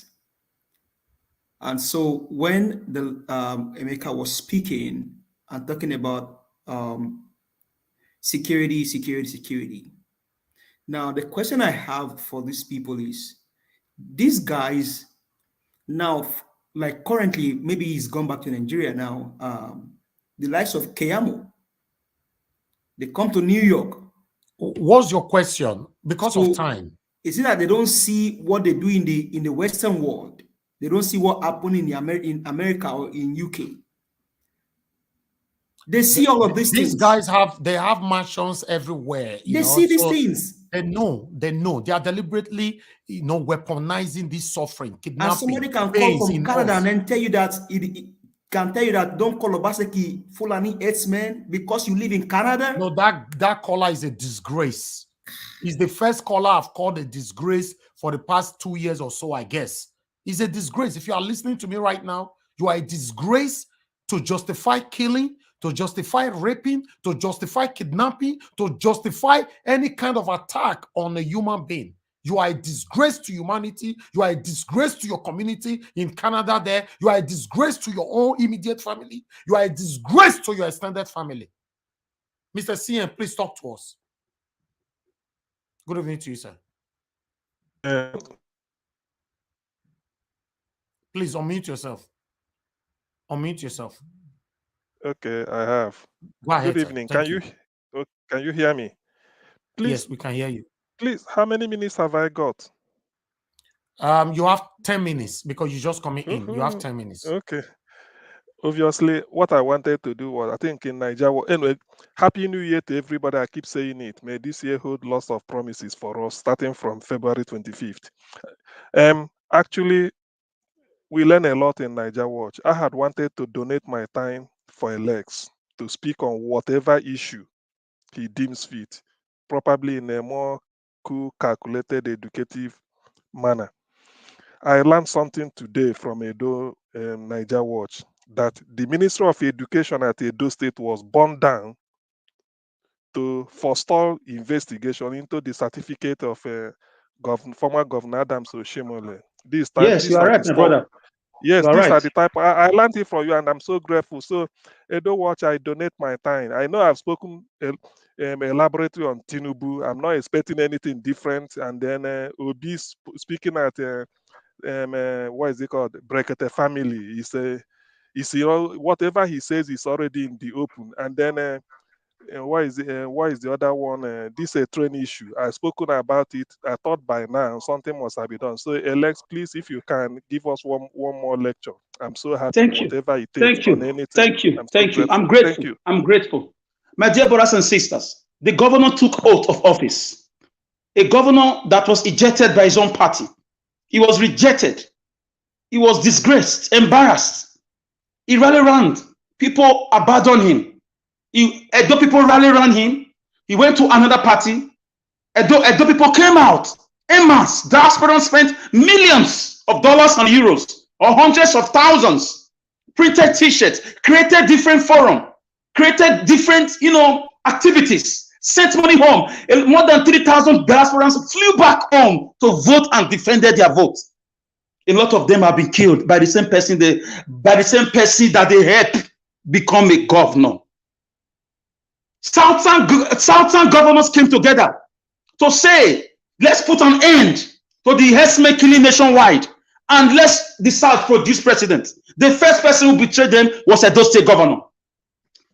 And so when the Emeka was speaking and talking about security. Now, the question I have for these people is, these guys now, like currently, maybe he's gone back to Nigeria now, the likes of Keyamo, they come to New York What's your question? Because of time. Is it that they don't see what they do in the Western world? They don't see what happened in America or in UK. They see all of these things. These guys have mansions everywhere. They see these things. They know. They are deliberately, weaponizing this suffering, kidnapping. And somebody can call from Canada and then tell you that don't call Obaseki Fulani Herdsmen because you live in Canada. No, that caller is a disgrace. He's the first caller I've called a disgrace for the past 2 years or so, I guess. He's a disgrace. If you are listening to me right now, you are a disgrace to justify killing, to justify raping, to justify kidnapping, to justify any kind of attack on a human being. You are a disgrace to humanity. You are a disgrace to your community in Canada there. You are a disgrace to your own immediate family. You are a disgrace to your extended family. Mr. CM, please talk to us. Good evening to you, sir. Please unmute yourself. Unmute yourself. Okay, I have. Go ahead, Good sir. evening. Thank Can you hear me? Please. Yes, we can hear you. Please, how many minutes have I got? You have 10 minutes because you're just coming in. You have 10 minutes. Okay. Obviously, what I wanted to do was, I think in Nigeria, anyway, Happy New Year to everybody. I keep saying it. May this year hold lots of promises for us, starting from February 25th. Actually, we learn a lot in Nigeria Watch. I had wanted to donate my time for Alex to speak on whatever issue he deems fit, probably in a more cool, calculated, educative manner. I learned something today from Edo Nigeria Watch, that the Ministry of Education at Edo State was burned down to forestall investigation into the certificate of former Governor Adams Oshimole. Yes, you are right, my brother. Yes, these are the type. I learned it from you, and I'm so grateful. So, Edo Watch, I donate my time. I know I've spoken elaborately on Tinubu. I'm not expecting anything different. And then Obi speaking at what is it called? Brekete family. Whatever he says is already in the open. And then why is the other one? This is a train issue. I've spoken about it. I thought by now something must have been done. So, Alex, please, if you can give us one more lecture. I'm so happy. Thank you. Whatever it takes. Thank you. On anything. Thank you. Thank you. I'm Thank grateful. you. I'm grateful. My dear brothers and sisters, the governor took oath of office. A governor that was ejected by his own party. He was rejected. He was disgraced, embarrassed. He rallied around. People abandoned him. Edo people rallied around him. He went to another party. Edo people came out en masse. Diaspora spent millions of dollars and euros, or hundreds of thousands, printed t-shirts, created different forum, created different, activities, sent money home. More than 3,000 diasporans flew back home to vote and defended their vote. A lot of them have been killed by the same person that they helped become a governor. Southern governors came together to say, let's put an end to the herdsmen killing nationwide, and let's the South produce president. The first person who betrayed them was Edo State governor.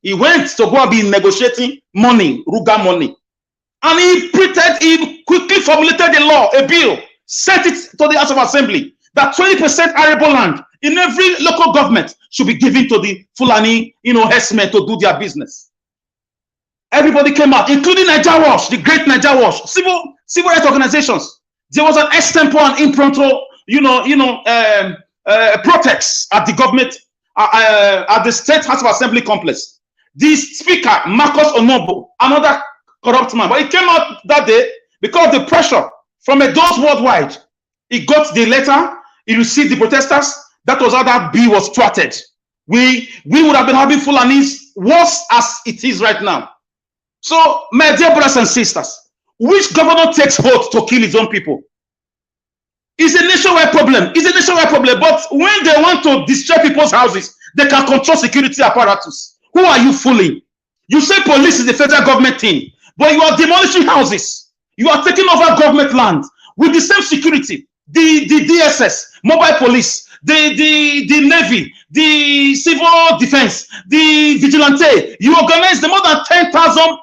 He went to go and be negotiating money, Ruga money, and he quickly formulated a law, a bill, sent it to the House of Assembly that 20% arable land in every local government should be given to the Fulani, herdsmen to do their business. Everybody came out, including Nigeria Watch, the great Nigeria Watch, civil rights organizations. There was an extempo and impromptu, protests at the government, at the State House of Assembly complex. The speaker, Marcus Onobo, another corrupt man, but he came out that day because of the pressure from those worldwide. He got the letter, he received the protesters. That was how that bill was thwarted. We would have been having Fulanis worse as it is right now. So, my dear brothers and sisters, which governor takes oath to kill his own people? It's a nationwide problem. It's a nationwide problem. But when they want to destroy people's houses, they can control security apparatus. Who are you fooling? You say police is the federal government thing, but you are demolishing houses. You are taking over government land with the same security. The DSS, mobile police, the Navy, the civil defense, the vigilante. You organize the more than 10,000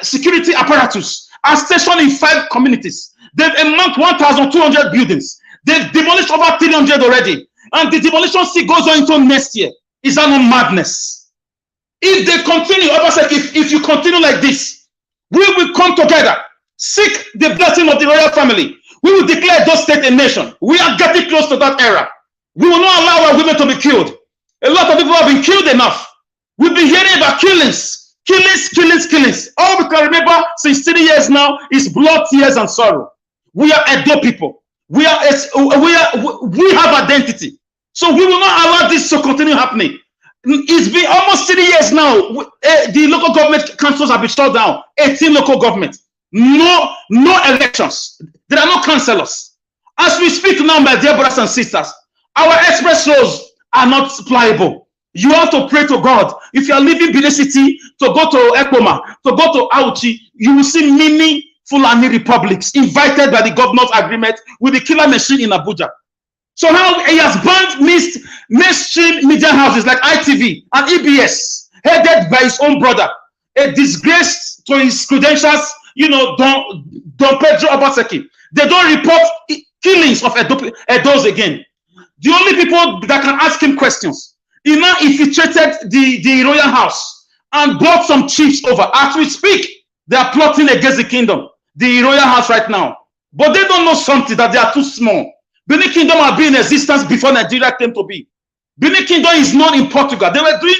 security apparatus are stationed in 5 communities. They've marked 1,200 buildings. They've demolished over 300 already. And the demolition still goes on until next year. Is that not madness? If they continue, Obaseki, if you continue like this, we will come together, seek the blessing of the royal family. We will declare those state a nation. We are getting close to that era. We will not allow our women to be killed. A lot of people have been killed enough. We've been hearing about killings. All we can remember since 30 years now is blood, tears, and sorrow. We are Edo people. We have identity. So we will not allow this to continue happening. It's been almost 30 years now. The local government councils have been shut down. 18 local governments. No elections. There are no councillors. As we speak now, my dear brothers and sisters, our express roads are not pliable. You have to pray to God. If you are leaving Benin City to go to Ekpoma, to go to Auchi, you will see many Fulani republics invited by the governor's agreement with the killer machine in Abuja. So now he has banned mainstream media houses like ITV and EBS, headed by his own brother, a disgrace to his credentials, Don Pedro Obaseki. They don't report killings of Edos again. The only people that can ask him questions, he now infiltrated the royal house and brought some chiefs over. As we speak, they are plotting against the kingdom, the royal house right now. But they don't know something, that they are too small. Benin Kingdom had been in existence before Nigeria came to be. Benin Kingdom is not in Portugal. They were doing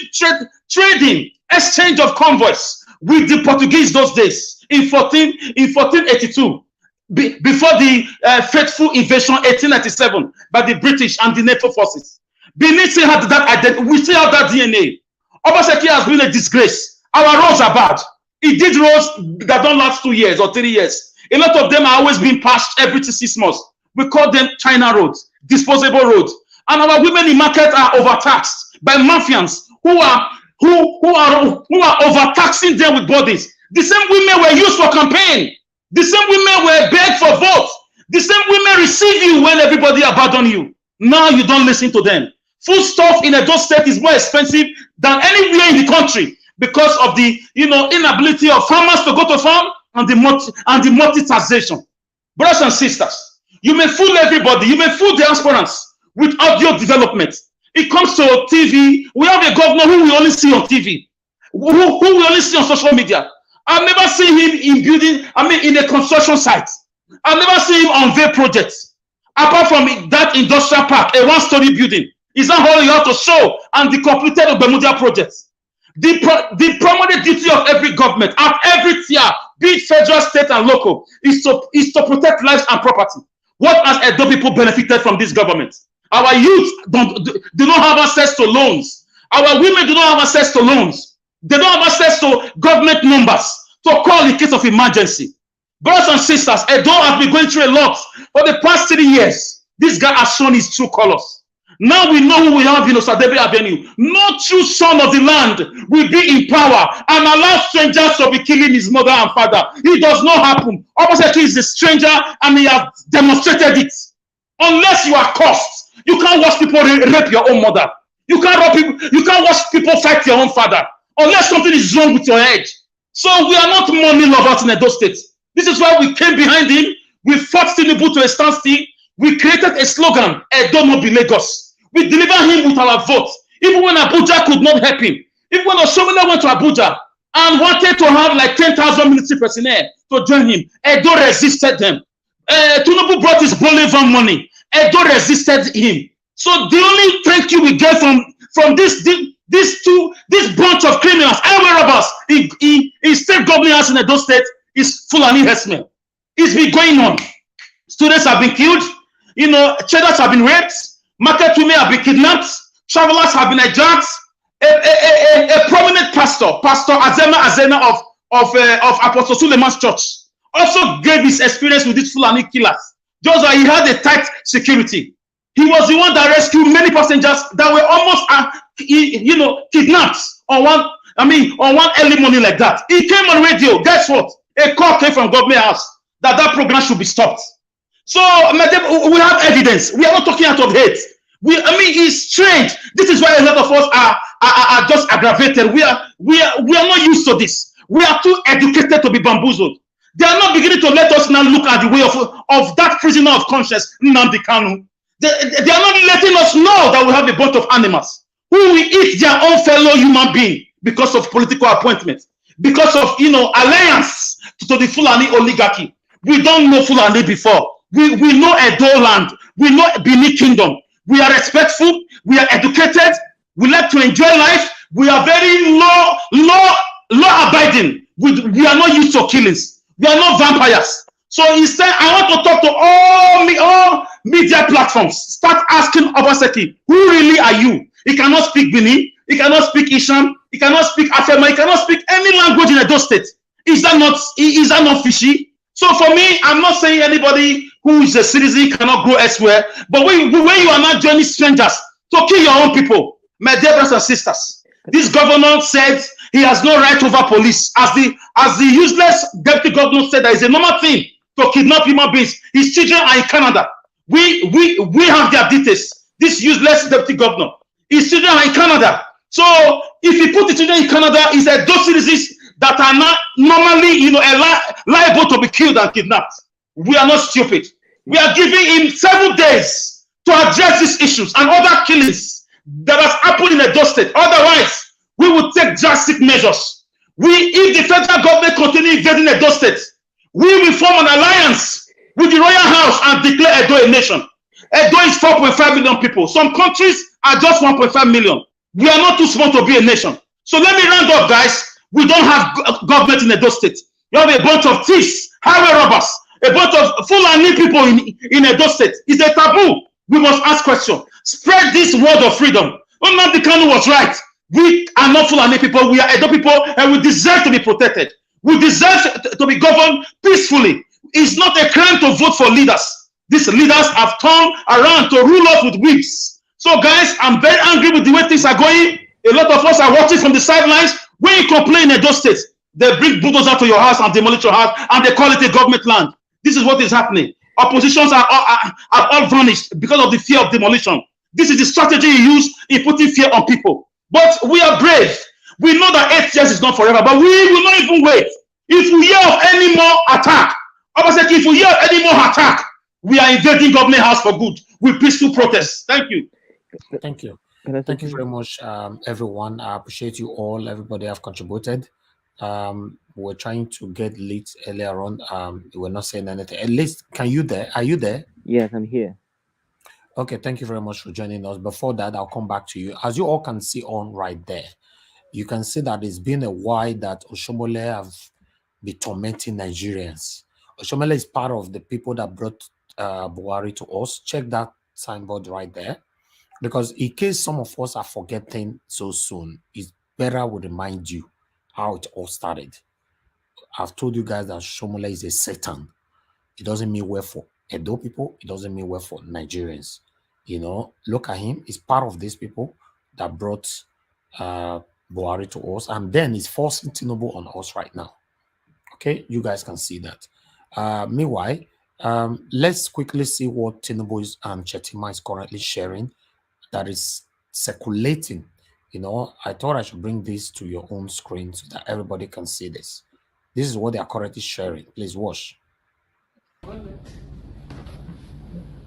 trading, exchange of convoys with the Portuguese those days in 1482, before the fateful invasion 1897 by the British and the NATO forces. Benin still had that identity. We still have that DNA. Obaseki has been a disgrace. Our roads are bad. He did roads that don't last 2 years or 3 years. A lot of them are always being patched every 6 months. We call them China roads, disposable roads. And our women in market are overtaxed by mafians who are overtaxing them with bodies. The same women were used for campaign. The same women were begged for votes. The same women receive you when everybody abandon you. Now you don't listen to them. Food stuff in Edo State is more expensive than anywhere in the country because of the inability of farmers to go to farm and the multi-taxation. Brothers and sisters, you may fool everybody. You may fool the aspirants with audio development. It comes to TV. We have a governor who we only see on TV, who we only see on social media. I've never seen him in a construction site. I've never seen him unveil projects. Apart from that industrial park, a 1-story building. Is that all you have to show? And the completed Bermuda projects. The primary duty of every government at every tier, be it federal, state, and local, is to protect lives and property. What has Edo people benefited from this government? Our youth do not have access to loans. Our women do not have access to loans. They don't have access to government numbers to call in case of emergency. Brothers and sisters, Edo has been going through a lot for the past 3 years. This guy has shown his true colors. Now we know who we have in Osadebe Avenue. No true son of the land will be in power and allow strangers to be killing his mother and father. It does not happen. Obaseki is a stranger and he has demonstrated it. Unless you are cursed, you can't watch people rape your own mother. You can't watch people fight your own father. Unless something is wrong with your head. So we are not money lovers in Edo State. This is why we came behind him. We fought Tinubu to a standstill. We created a slogan, Edo no be Lagos. We delivered him with our vote. Even when Abuja could not help him. Even when Oshomina went to Abuja and wanted to have like 10,000 military personnel to join him, Edo resisted them. Tinubu brought his Bolivar money. Edo resisted him. So the only thank you we get from this bunch of criminals and robbers in state governors in Edo State is Fulani Herdsmen. It's been going on. Students have been killed. Traders have been raped. Market women have been kidnapped. Travelers have been hijacked. A prominent pastor, Pastor Azena of Apostle Suleiman's church, also gave his experience with these Fulani killers. Just like he had a tight security. He was the one that rescued many passengers that were almost, kidnapped on one early morning like that. He came on radio. Guess what? A call came from government house that program should be stopped. So, we have evidence. We are not talking out of hate. It's strange. This is why a lot of us are just aggravated. We are not used to this. We are too educated to be bamboozled. They are not beginning to let us now look at the way of that prisoner of conscience, Nnamdi Kanu. They are not letting us know that we have a bunch of animals who will eat their own fellow human being because of political appointments, because of alliance to the Fulani oligarchy. We don't know Fulani before. We know Edo land. We know Benin Kingdom. We are respectful. We are educated. We like to enjoy life. We are very law abiding. We are not used to killings. We are not vampires. So instead, I want to talk to all media platforms. Start asking Obaseki, who really are you? He cannot speak Benin. He cannot speak Isham. He cannot speak Afema. He cannot speak any language in Edo State. Is that not fishy? So for me, I'm not saying anybody who is a citizen cannot go elsewhere. But when you are not joining strangers to kill your own people, my dear brothers and sisters, this governor said he has no right over police. As the useless deputy governor said, that is a normal thing to kidnap human beings. His children are in Canada. We have their details. This useless deputy governor, his children are in Canada. So if he put the children in Canada, is that those citizens that are not normally, liable to be killed and kidnapped. We are not stupid. We are giving him 7 days to address these issues and other killings that has happened in Edo State. Otherwise, we will take drastic measures. If the federal government continue invading Edo State, we will form an alliance with the Royal House and declare Edo a nation. Edo is 4.5 million people. Some countries are just 1.5 million. We are not too small to be a nation. So let me round up, guys. We don't have government in Edo State. You have a bunch of thieves, highway robbers, a bunch of Fulani people in Edo State. It's a taboo. We must ask questions. Spread this word of freedom. Nnamdi Kanu was right. We are not Fulani people. We are Edo people, and we deserve to be protected. We deserve to be governed peacefully. It's not a crime to vote for leaders. These leaders have turned around to rule us with whips. So, guys, I'm very angry with the way things are going. A lot of us are watching from the sidelines. When you complain in those states, they bring bulldozers to your house and demolish your house, and they call it a government land. This is what is happening. Oppositions are all vanished because of the fear of demolition. This is the strategy you use in putting fear on people. But we are brave. We know that 8 years is not forever, but we will not even wait. If we hear of any more attack, Obaseki, if we hear of any more attack, we are invading government house for good with peaceful protests. Thank you. Thank you. Thank you very much, everyone. I appreciate you all. Everybody have contributed. We're trying to get leads earlier on. We're not saying anything. At least, are you there? Yes, I'm here. Okay, thank you very much for joining us. Before that, I'll come back to you. As you all can see on right there, you can see that it's been a while that Oshomole have been tormenting Nigerians. Oshomole is part of the people that brought Buhari to us. Check that signboard right there. Because in case some of us are forgetting so soon, it's better we remind you how it all started. I've told you guys that Oshomole is a Satan. It doesn't mean well for Edo people. It doesn't mean well for Nigerians. Look at him. He's part of these people that brought Buhari to us, and then he's forcing Tinubu on us right now. Okay, you guys can see that. Meanwhile, let's quickly see what Tinubu and Chetima is currently sharing that is circulating. I thought I should bring this to your own screen so that everybody can see this. This is what they are currently sharing. Please watch.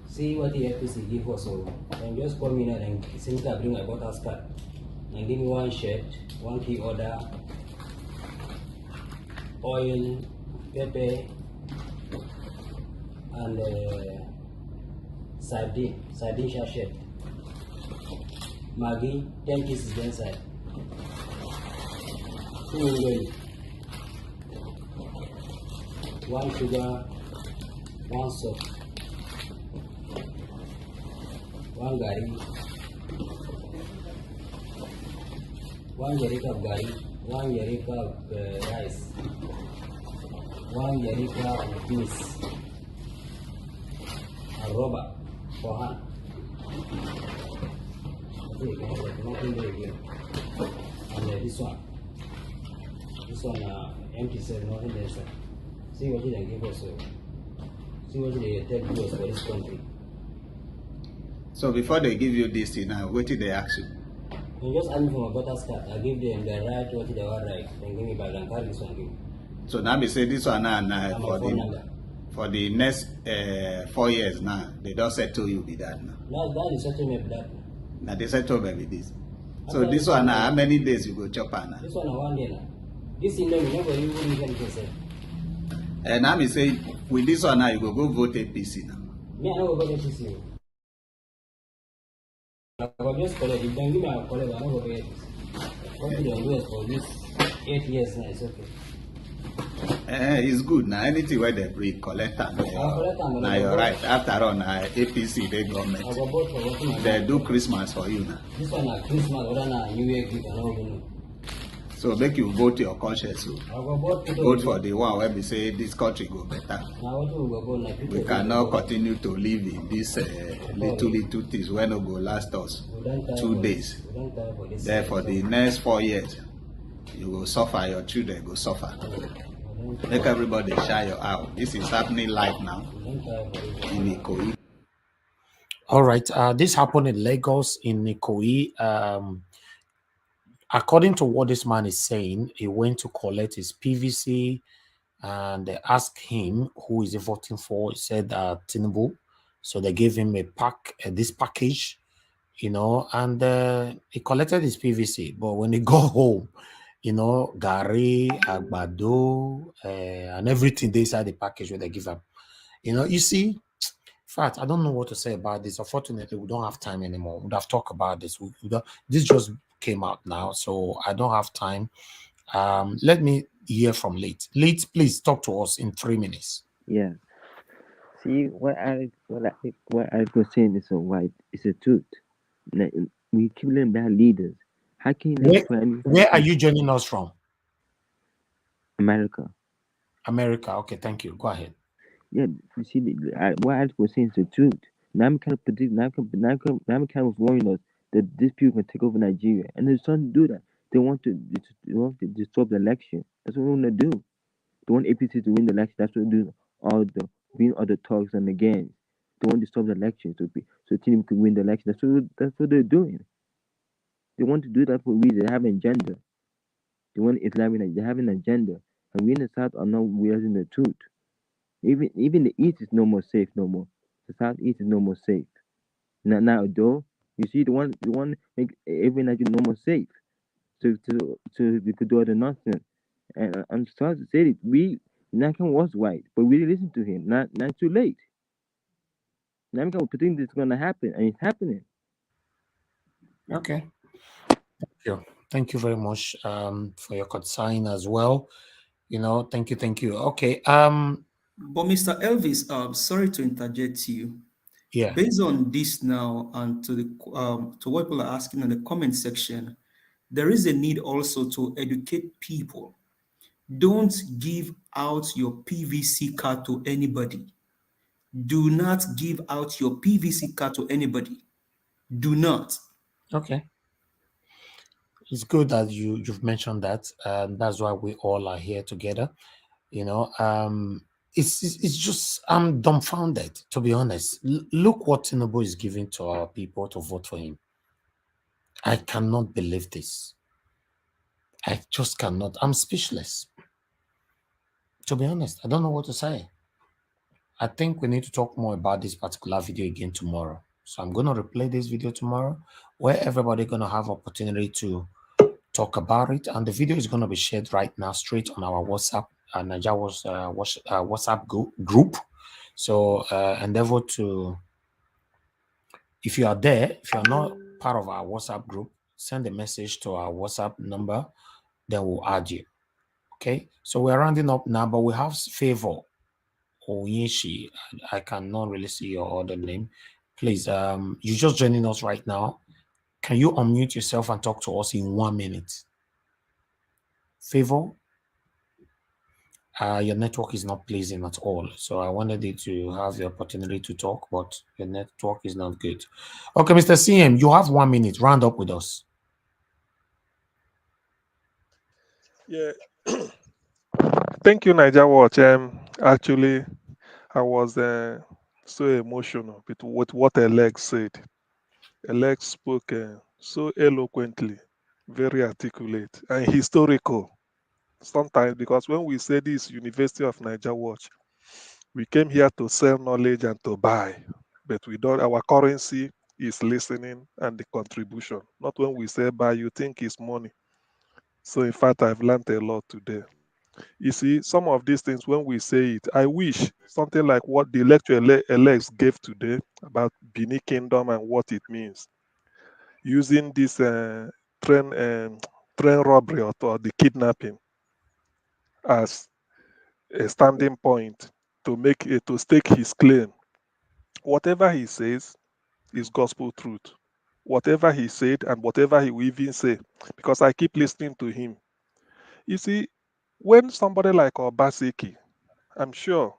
See what the FPC give us, so and just call me now and since I bring my daughter's card and give me 1 shirt, 1 key order, oil, pepper, and sardine sachet, Maggi, 10 pieces inside, 2 oil, 1 sugar, 1 salt, 1 gari, 1 yerika of gari, 1 yerika of rice, 1 yerika of beans, a rubber for hand. Nothing there again. And this one empty cell, nothing there, sir. See what they give us. See what they take us for this country. So before they give you this, what did they ask you? You just ask me for my daughter's card. I give them the right what they want right. Then give me back and carry this one give me. So now we say this one now And my phone number. for the next 4 years now, they don't settle you with that now. That is settlement with that. Now they settle me with this. So this one now, how many days you go chop now? This one 1 day now. This in them, nobody even even can say. And now we say with this one now, you go vote APC now. Me, I don't go vote APC. I will just collect. If they give me a collect, I don't go vote APC. What do they do for this 8 years now? It's okay. It's good now. Anything where they bring, collect them. Now you're right. After all, now APC, they government. They do Christmas for you now. This one is Christmas, other than New Year gift, I don't even know. So make you vote your conscience. So. Vote for the one where we say this country go better. We cannot continue to live in this little things when it go last us 2 days. Therefore, the next 4 years, you will suffer, your children will suffer. Make everybody share your out. This is happening live now in Ikoyi. All right. This happened in Lagos, in Ikoyi. According to what this man is saying, he went to collect his PVC and they asked him who is he voting for. He said Tinubu. So they gave him this package, and he collected his PVC. But when he got home, Gari, Agbado, and everything they inside the package where they give him. You see, in fact, I don't know what to say about this. Unfortunately, we don't have time anymore. We would have talked about this. This just came out now, so I don't have time. Let me hear from Late. Late, please talk to us in 3 minutes. Yeah. See, what I was saying is it's a truth. Like, we keep letting bad leaders. How can you where are you joining us from? America. America. Okay, thank you. Go ahead. Yeah, you see, what I was saying is the truth. Now I'm kind of predicting. Now I'm kind of warning us that these people can take over Nigeria, and they're starting to do that. They want to disrupt the election. That's what they want to do. They want APC to win the election. That's what they do. All the talks and the games. They want to disrupt the election so Tinubu can win the election. That's what they're doing. They want to do that for a reason. They have an agenda. They want Islamic. They have an agenda, and we in the South are not realizing the truth. Even the East is no more safe no more. The Southeast is no more safe. Now though, you see the one make every Nigeria no more safe. So we could do all the nonsense. And I'm sorry to say it, Nakan was right, but we didn't listen to him. Not too late. Nakan was predicting this is gonna happen, and it's happening. Okay. Thank you very much for your concern as well. Thank you. Okay. But Mr. Elvis, sorry to interject you. Yeah. Based on this now and to what people are asking in the comment section, there is a need also to educate people. Don't give out your PVC card to anybody. Do not give out your PVC card to anybody. Do not. Okay. It's good that you've mentioned that. That's why we all are here together. It's just, I'm dumbfounded, to be honest. Look what Tinubu is giving to our people to vote for him. I cannot believe this. I just cannot. I'm speechless. To be honest, I don't know what to say. I think we need to talk more about this particular video again tomorrow. So I'm going to replay this video tomorrow where everybody going to have opportunity to talk about it. And the video is going to be shared right now straight on our WhatsApp, Niger's WhatsApp group. So endeavor to, if you are there, if you are not part of our WhatsApp group, send a message to our WhatsApp number, then we'll add you. Okay, so we're rounding up now, but we have Favor Oyeshi. I cannot really see your other name. Please, you're just joining us right now. Can you unmute yourself and talk to us in 1 minute? Favor, your network is not pleasing at all. So I wanted you to have the opportunity to talk, but your network is not good. Okay, Mr. CM, you have 1 minute. Round up with us. Yeah. Thank you, Niger Watch. Actually, I was so emotional with what Alex said. Alex spoke so eloquently, very articulate, and historical. Sometimes, because when we say this University of Niger Watch, we came here to sell knowledge and to buy, but we don't. Our currency is listening and the contribution. Not when we say buy, you think it's money. So in fact, I've learned a lot today. You see, some of these things, when we say it, I wish something like what the lecture Alex gave today about Bini Kingdom and what it means, using this train robbery or the kidnapping as a standing point to make to stake his claim. Whatever he says is gospel truth. Whatever he said and whatever he will even say, because I keep listening to him. You see, when somebody like Obaseki, I'm sure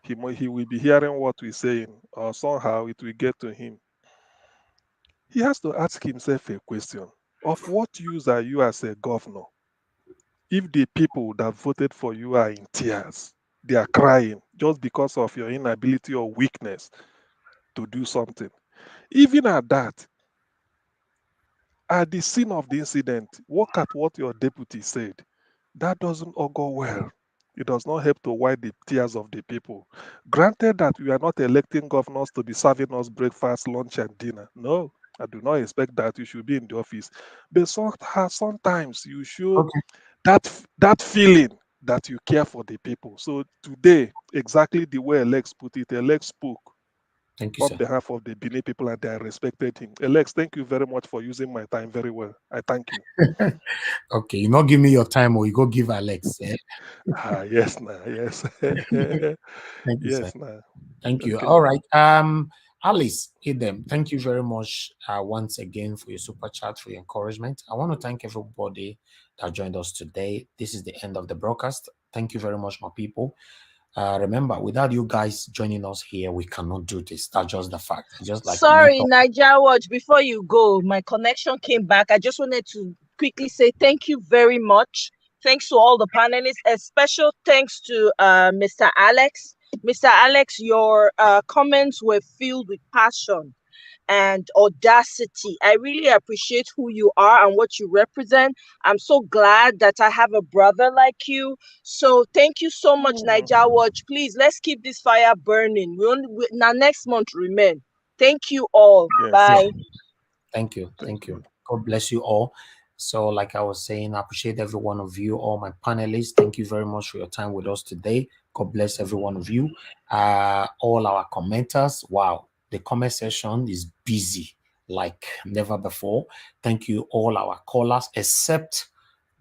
he will be hearing what we're saying, or somehow it will get to him. He has to ask himself a question: of what use are you as a governor if the people that voted for you are in tears? They are crying just because of your inability or weakness to do something. Even at that, at the scene of the incident, look at what your deputy said. That doesn't all go well. It does not help to wipe the tears of the people. Granted that we are not electing governors to be serving us breakfast, lunch, and dinner. No, I do not expect that. You should be in the office. But sometimes you show Okay. that feeling that you care for the people. So today, exactly the way Alex put it, Alex spoke Thank you, on sir. behalf of the Benin people, and I respected him. Alex, thank you very much for using my time very well. I thank you. Okay, you not give me your time, or you go give Alex. Eh? Yes, nah, yes. Thank you, sir. Yes, nah. Thank you. Okay. All right. Alice, Idem, thank you very much once again for your super chat, for your encouragement. I want to thank everybody that joined us today. This is the end of the broadcast. Thank you very much, my people. Remember, without you guys joining us here, we cannot do this. That's just the fact. It's just like Sorry, Niger Watch, before you go, my connection came back. I just wanted to quickly say thank you very much. Thanks to all the panelists. A special thanks to Mr. Alex. Mr. Alex, your comments were filled with passion and audacity. I really appreciate who you are and what you represent. I'm so glad that I have a brother like you. So thank you so much, Niger Watch. Please, let's keep this fire burning. Now next month remain. Thank you all. Yes. Bye. Thank you. Thank you. God bless you all. So, like I was saying, I appreciate every one of you, all my panelists. Thank you very much for your time with us today. God bless every one of you. All our commenters. Wow, the comment section is busy like never before. Thank you, all our callers, except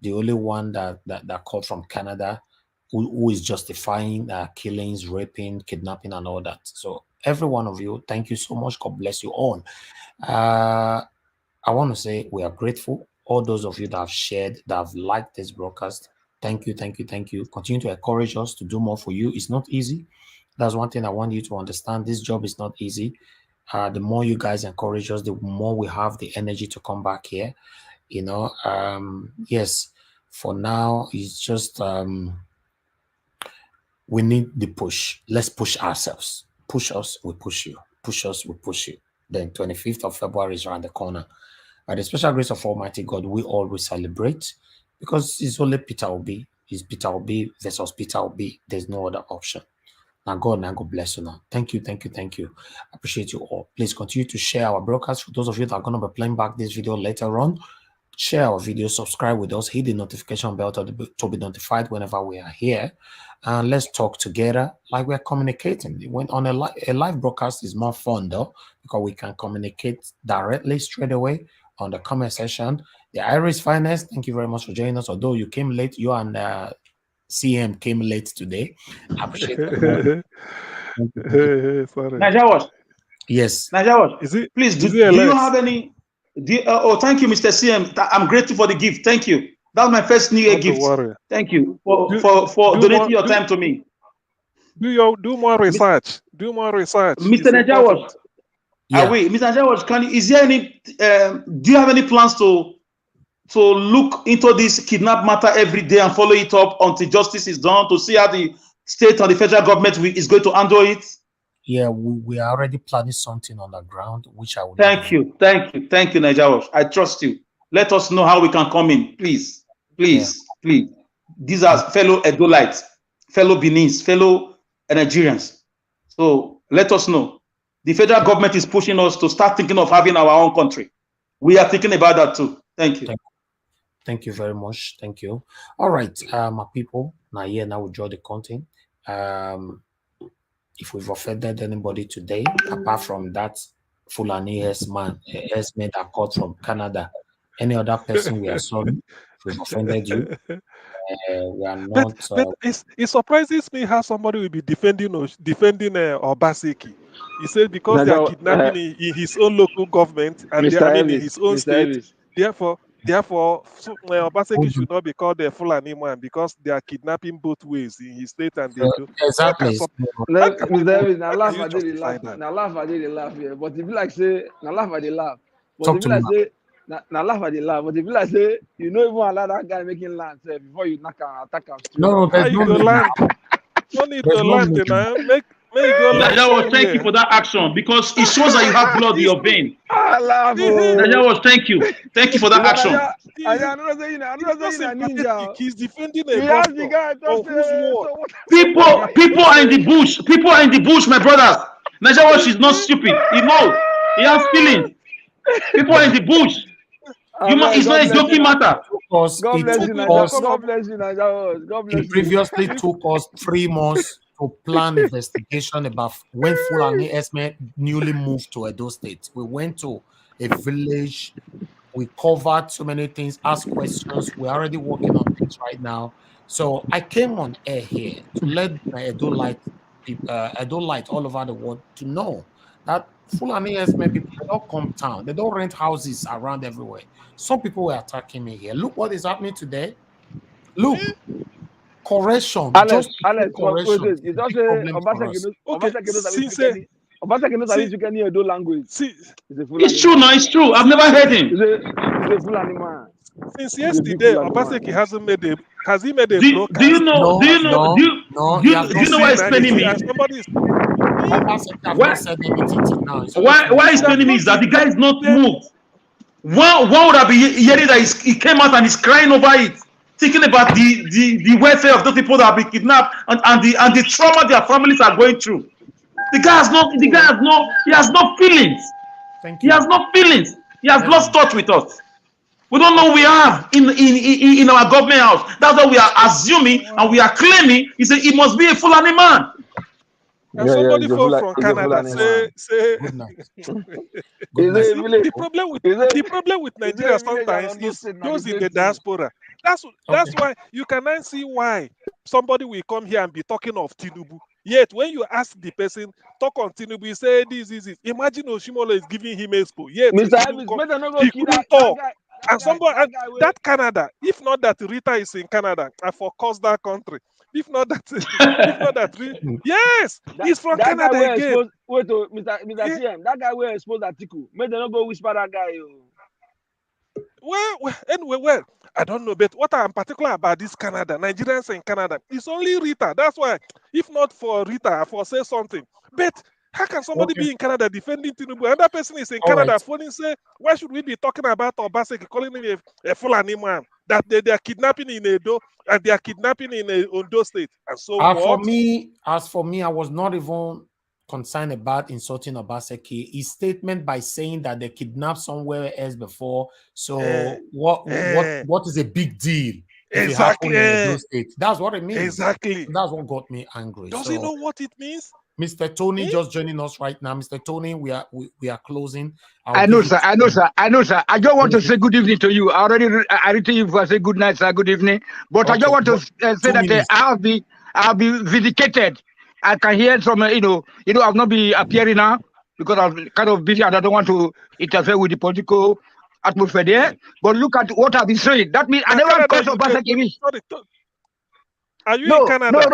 the only one that called from Canada, who is justifying killings, raping, kidnapping, and all that. So, every one of you, thank you so much. God bless you all. I want to say we are grateful. All those of you that have shared, that have liked this broadcast, thank you, thank you, thank you. Continue to encourage us to do more for you. It's not easy. That's one thing I want you to understand. This job is not easy. The more you guys encourage us, the more we have the energy to come back here. You know, yes, for now, it's just we need the push. Let's push ourselves. Push us, we push you. Push us, we push you. Then 25th of February is around the corner. By the special grace of Almighty God, we always celebrate, because it's only Peter Obi. It's Peter Obi versus Peter Obi. There's no other option. Now God bless you now. Thank you, thank you, thank you. I appreciate you all. Please continue to share our broadcast. For those of you that are going to be playing back this video later on, share our video, subscribe with us, hit the notification bell to be notified whenever we are here. And let's talk together like we're communicating. When on a live broadcast is more fun though, because we can communicate directly straight away on the comment section. The Irish Finest, thank you very much for joining us. Although you came late, you and CM came late today. I appreciate it. Sorry. Niger Watch. Yes. Niger Watch. Please, do you have any? Thank you, Mr. CM. I'm grateful for the gift. Thank you. That's my first New Year gift. Worry. Thank you for donating your time to me. Do more research. Do more research. Mr. Niger Watch. Mr. Niger Watch, is there any? Do you have any plans to look into this kidnap matter every day and follow it up until justice is done, to see how the state and the federal government is going to handle it? Yeah, we are already planning something on the ground, which I will. Thank you, Niger Watch. I trust you. Let us know how we can come in, please. Please. These are fellow Edolites, fellow Beninese, fellow Nigerians. So let us know. The federal government is pushing us to start thinking of having our own country. We are thinking about that too. Thank you. Thank you very much. Thank you. All right, my people. Now we draw the content. If we've offended anybody today, apart from that Fulani herdsman that caught from Canada, any other person we are sorry, if we've offended you, we are not. But it surprises me how somebody will be defending Obaseki. He said because they are kidnapping in his own local government and in his own state, therefore Obaseki should not be called a Fulani man because they are kidnapping both ways in his state and they do. Exactly. Mr. Evans, now laugh I did laugh. Now laugh I did laugh here. But if you like say, now laugh I did laugh. But if you like say, now laugh I did laugh. But if you like say, you know even allow that guy making land before you knock and attack him. No, there's no land. No need to land, man. Make go land. Thank you for that action because it shows that you have blood in your vein. I love you. Thank you. Thank you for that action. I'm not saying ninja. He's defending a governor. People are in the bush. People are in the bush, my brothers. Niger Watch is not stupid. He knows. He has feelings. People are in the bush. It's not a joking matter. God bless you, Niger. God bless you. It previously took us 3 months to plan investigation about when Fulani herdsmen newly moved to Edo State. We went to a village. We covered so many things, asked questions. We're already working on things right now. So I came on air here to let my Edolite all over the world to know that Fulani herdsmen people, they don't come town. They don't rent houses around everywhere. Some people were attacking me here. Look what is happening today. Look. Correction. Alex, correction. Wait, you just say Obaseki knows how to speak any Edo language. It's true, no, it's true. I've never heard him. He's a Fulani man. Since yesterday, Obaseki hasn't made a. Has he made a broadcast? Do you know why he's paying me? Why he's paying me is that the guy is not moved. One would have been hearing that he came out and he's crying over it, thinking about the welfare of those people that have been kidnapped and the trauma their families are going through. He has no feelings. He has no feelings. He has lost touch with us. We don't know who we have in our government house. That's what we are assuming and we are claiming. He must be a Fulani man. And somebody from Canada say the problem with Nigeria sometimes is those in the diaspora. That's why you cannot see why somebody will come here and be talking of Tinubu. Yet when you ask the person talk on Tinubu, he say this is it. Imagine Oshimolo is giving him expo. Yet he couldn't talk. And that Canada, if not that Rita is in Canada, I forecast that country. If not that, yes, he's from Canada again. Wait, Mr. CM, that guy will expose Atiku. May they not go whisper that guy. Well, I don't know, but what I'm particular about this Canada, Nigerians in Canada, it's only Rita. That's why, if not for Rita, I for say something. But how can somebody be in Canada defending Tinubu? Another person is in Canada phoning say, why should we be talking about Obaseki, calling him a Fulani man? That they are kidnapping in Edo and they are kidnapping in Ondo State. And so as for me, I was not even concerned about insulting Obaseki. His statement by saying that they kidnapped somewhere else before. So what is a big deal? Exactly. In Edo State? That's what it means. Exactly. That's what got me angry. Does he know what it means? Mr. Tony just joining us right now. Mr. Tony, we are closing. I know, sir. I just want to say good evening to you. I written you for say good night, sir. Good evening. But I just want to say that I'll be vindicated. I can hear from I'll not be appearing now because I'm kind of busy and I don't want to interfere with the political atmosphere there. But look at what I've been saying. That means I never cause Obaseki. Are you in Canada?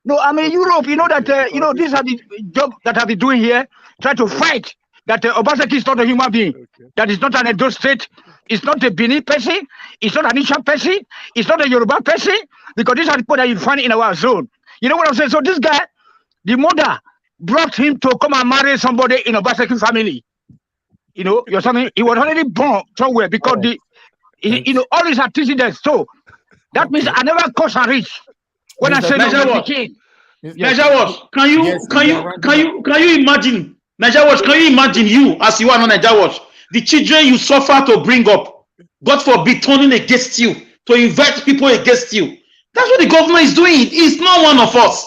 No, I'm in Europe. You know that these are the job that I've been doing here, try to fight that Obaseki is not a human being. Okay. That is not an Edo State. It's not a Benin person. It's not an Ishan person. It's not a Yoruba person. Because these are the people that you find in our zone. You know what I'm saying? So this guy, the mother brought him to come and marry somebody in a Obaseki family. You know, you're something. He was already born somewhere because all his antecedents. So that means I never cause a rich when I say Measure no what? king. Measure what? Can you imagine? Measure what? Can you imagine you as you are on Measure what? The children you suffer to bring up, God forbid, turning against you, to invite people against you. That's what the government is doing. He's not one of us.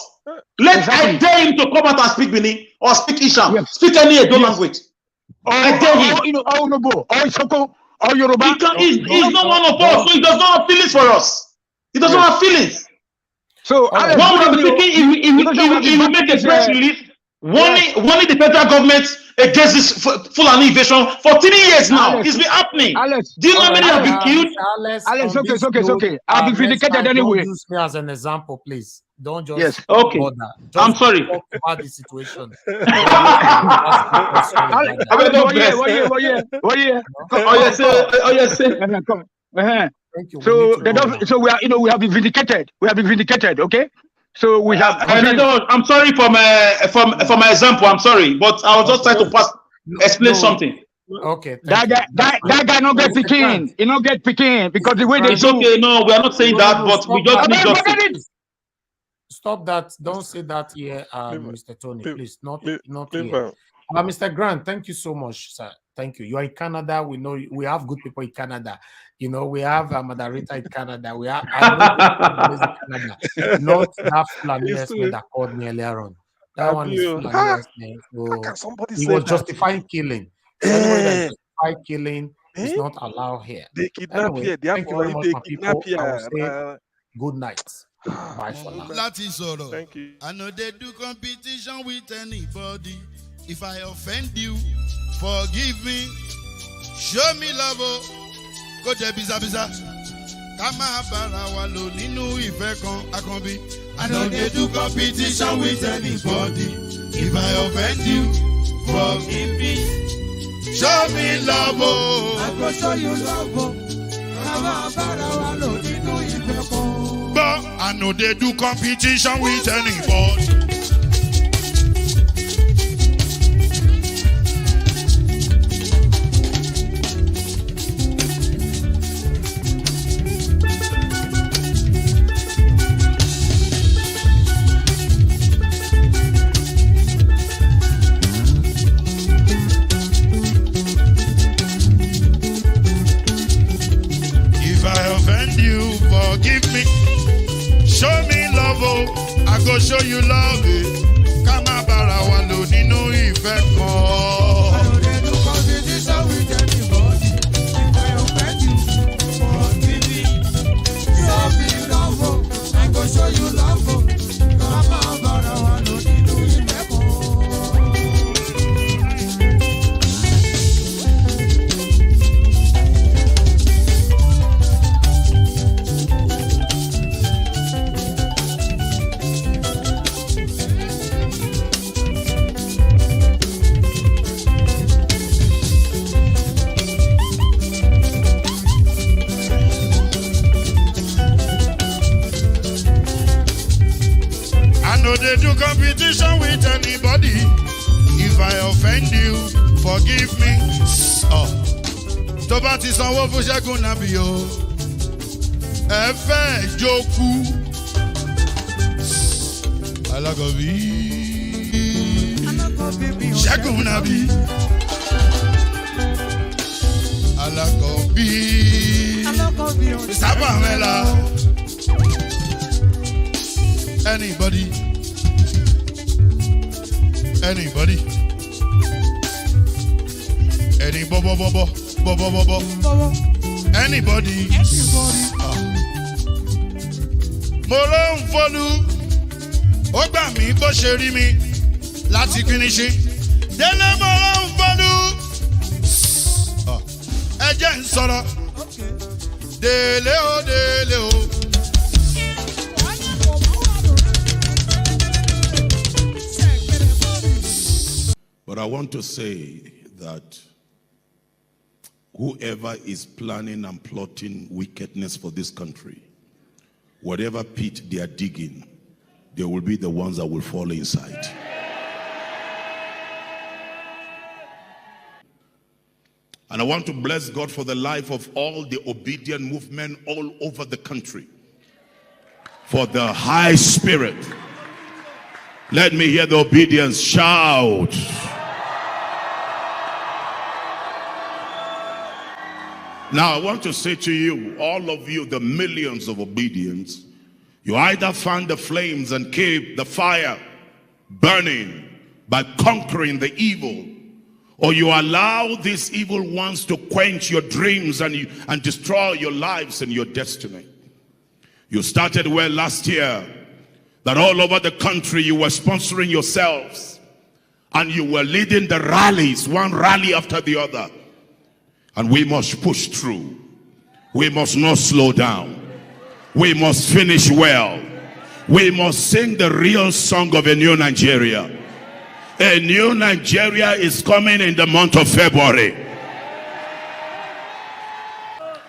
I dare him to come out and speak Bini or speak Isham, speak any Edo language. I dare him. He's not one of us, so he does not have feelings for us. He doesn't have feelings. So one would be thinking he will make a press release warning the federal government against this Fulani invasion for 3 years now. It's been happening. Do you know how many have been killed? Alex, it's okay. I'll be vindicated anyway. Don't use me as an example, please. Don't just okay. bother. I'm sorry. Talk about the situation. Thank you. So we have been vindicated. We have been vindicated. Okay. So we have. I'm sorry for my example. I'm sorry, but I was just trying to explain something. Okay. That guy not get picking. He not get picking because the way they it's okay. No, we are not saying that, but we just need justice. Stop that. Don't say that here, Mr. Tony. Please, not here. Mr. Grant, thank you so much, sir. Thank you. You are in Canada. We know we have good people in Canada. You know, we have Madarita in Canada. We have Canada. Not that Fulani Herdsmen that called me earlier on. That one is Fulani Herdsmen. So he was justifying killing. So anyway, that justify killing is not allowed here. They kidnap anyway, here. thank you very much, my people. I will say good night. Bye for now. Thank you. I know they do competition with anybody. If I offend you, forgive me. Show me love. Go to Biza. Kama bara wa lo ninu ife kan akanbi. I know they do competition with anybody. If I offend you, forgive me. Show me love. I go show you love. Kama bara wa lo ninu ife kan. But I know they do competition with anybody. Forgive me, show me love, I go show you love. Kama bara wa lo nínú ìfẹ́ kan. I don't get no competition with anybody. If I offend you, forgive me. Show me love, I go show you love. Kama bara wa lo nínú ìfẹ́ kan. They do competition with anybody. If I offend you, forgive me. Tó bá ti sanwó fún Ṣẹ́gun Nàbí o, ẹ fẹ́ jókù. Alákọ̀bí Ṣẹ́gun Nàbí. Alákọ̀bí Sábà Mẹ́la. Anybody? Any anybody. Mo ló ń fọlú, ó gbà mí bó ṣe rí mi láti finishi. Délé mo ló ń fọlú, ẹ jẹ́ ń sọ̀rọ̀. Délé o. But I want to say that whoever is planning and plotting wickedness for this country, whatever pit they are digging, they will be the ones that will fall inside. And I want to bless God for the life of all the obedient movement all over the country. For the high spirit. Let me hear the obedience shout. Now I want to say to you, all of you, the millions of obedience, you either fan the flames and keep the fire burning by conquering the evil, or you allow these evil ones to quench your dreams and destroy your lives and your destiny. You started well last year, that all over the country you were sponsoring yourselves and you were leading the rallies, one rally after the other. And we must push through. We must not slow down. We must finish well. We must sing the real song of a new Nigeria. A new Nigeria is coming in the month of February.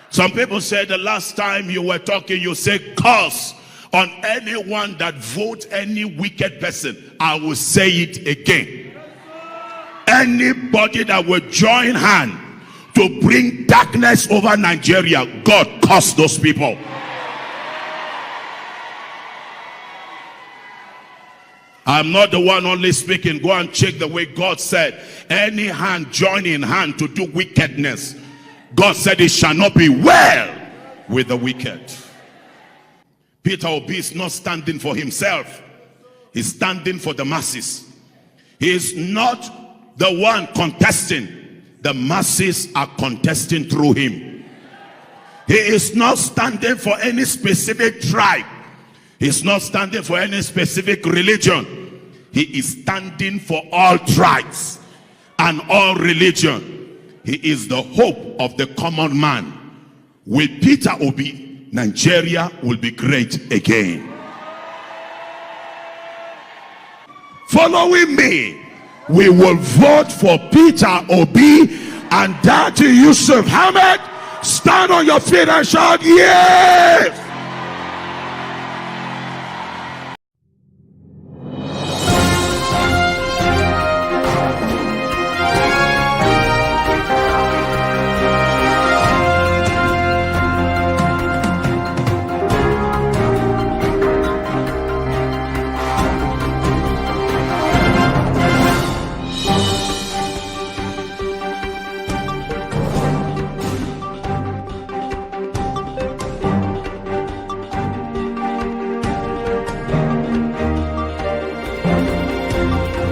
Some people said the last time you were talking, you said curse on anyone that votes any wicked person. I will say it again. Anybody that will join hand to bring darkness over Nigeria, God curse those people. I'm not the one only speaking. Go and check the way God said. Any hand joining hand to do wickedness, God said it shall not be well with the wicked. Peter Obi is not standing for himself. He's standing for the masses. He is not the one contesting. The masses are contesting through him. He is not standing for any specific tribe. He's not standing for any specific religion. He is standing for all tribes and all religion. He is the hope of the common man. With Peter Obi, Nigeria will be great again. Following me, we will vote for Peter Obi and Daddy Yusuf Ahmed. Stand on your feet and shout, yes!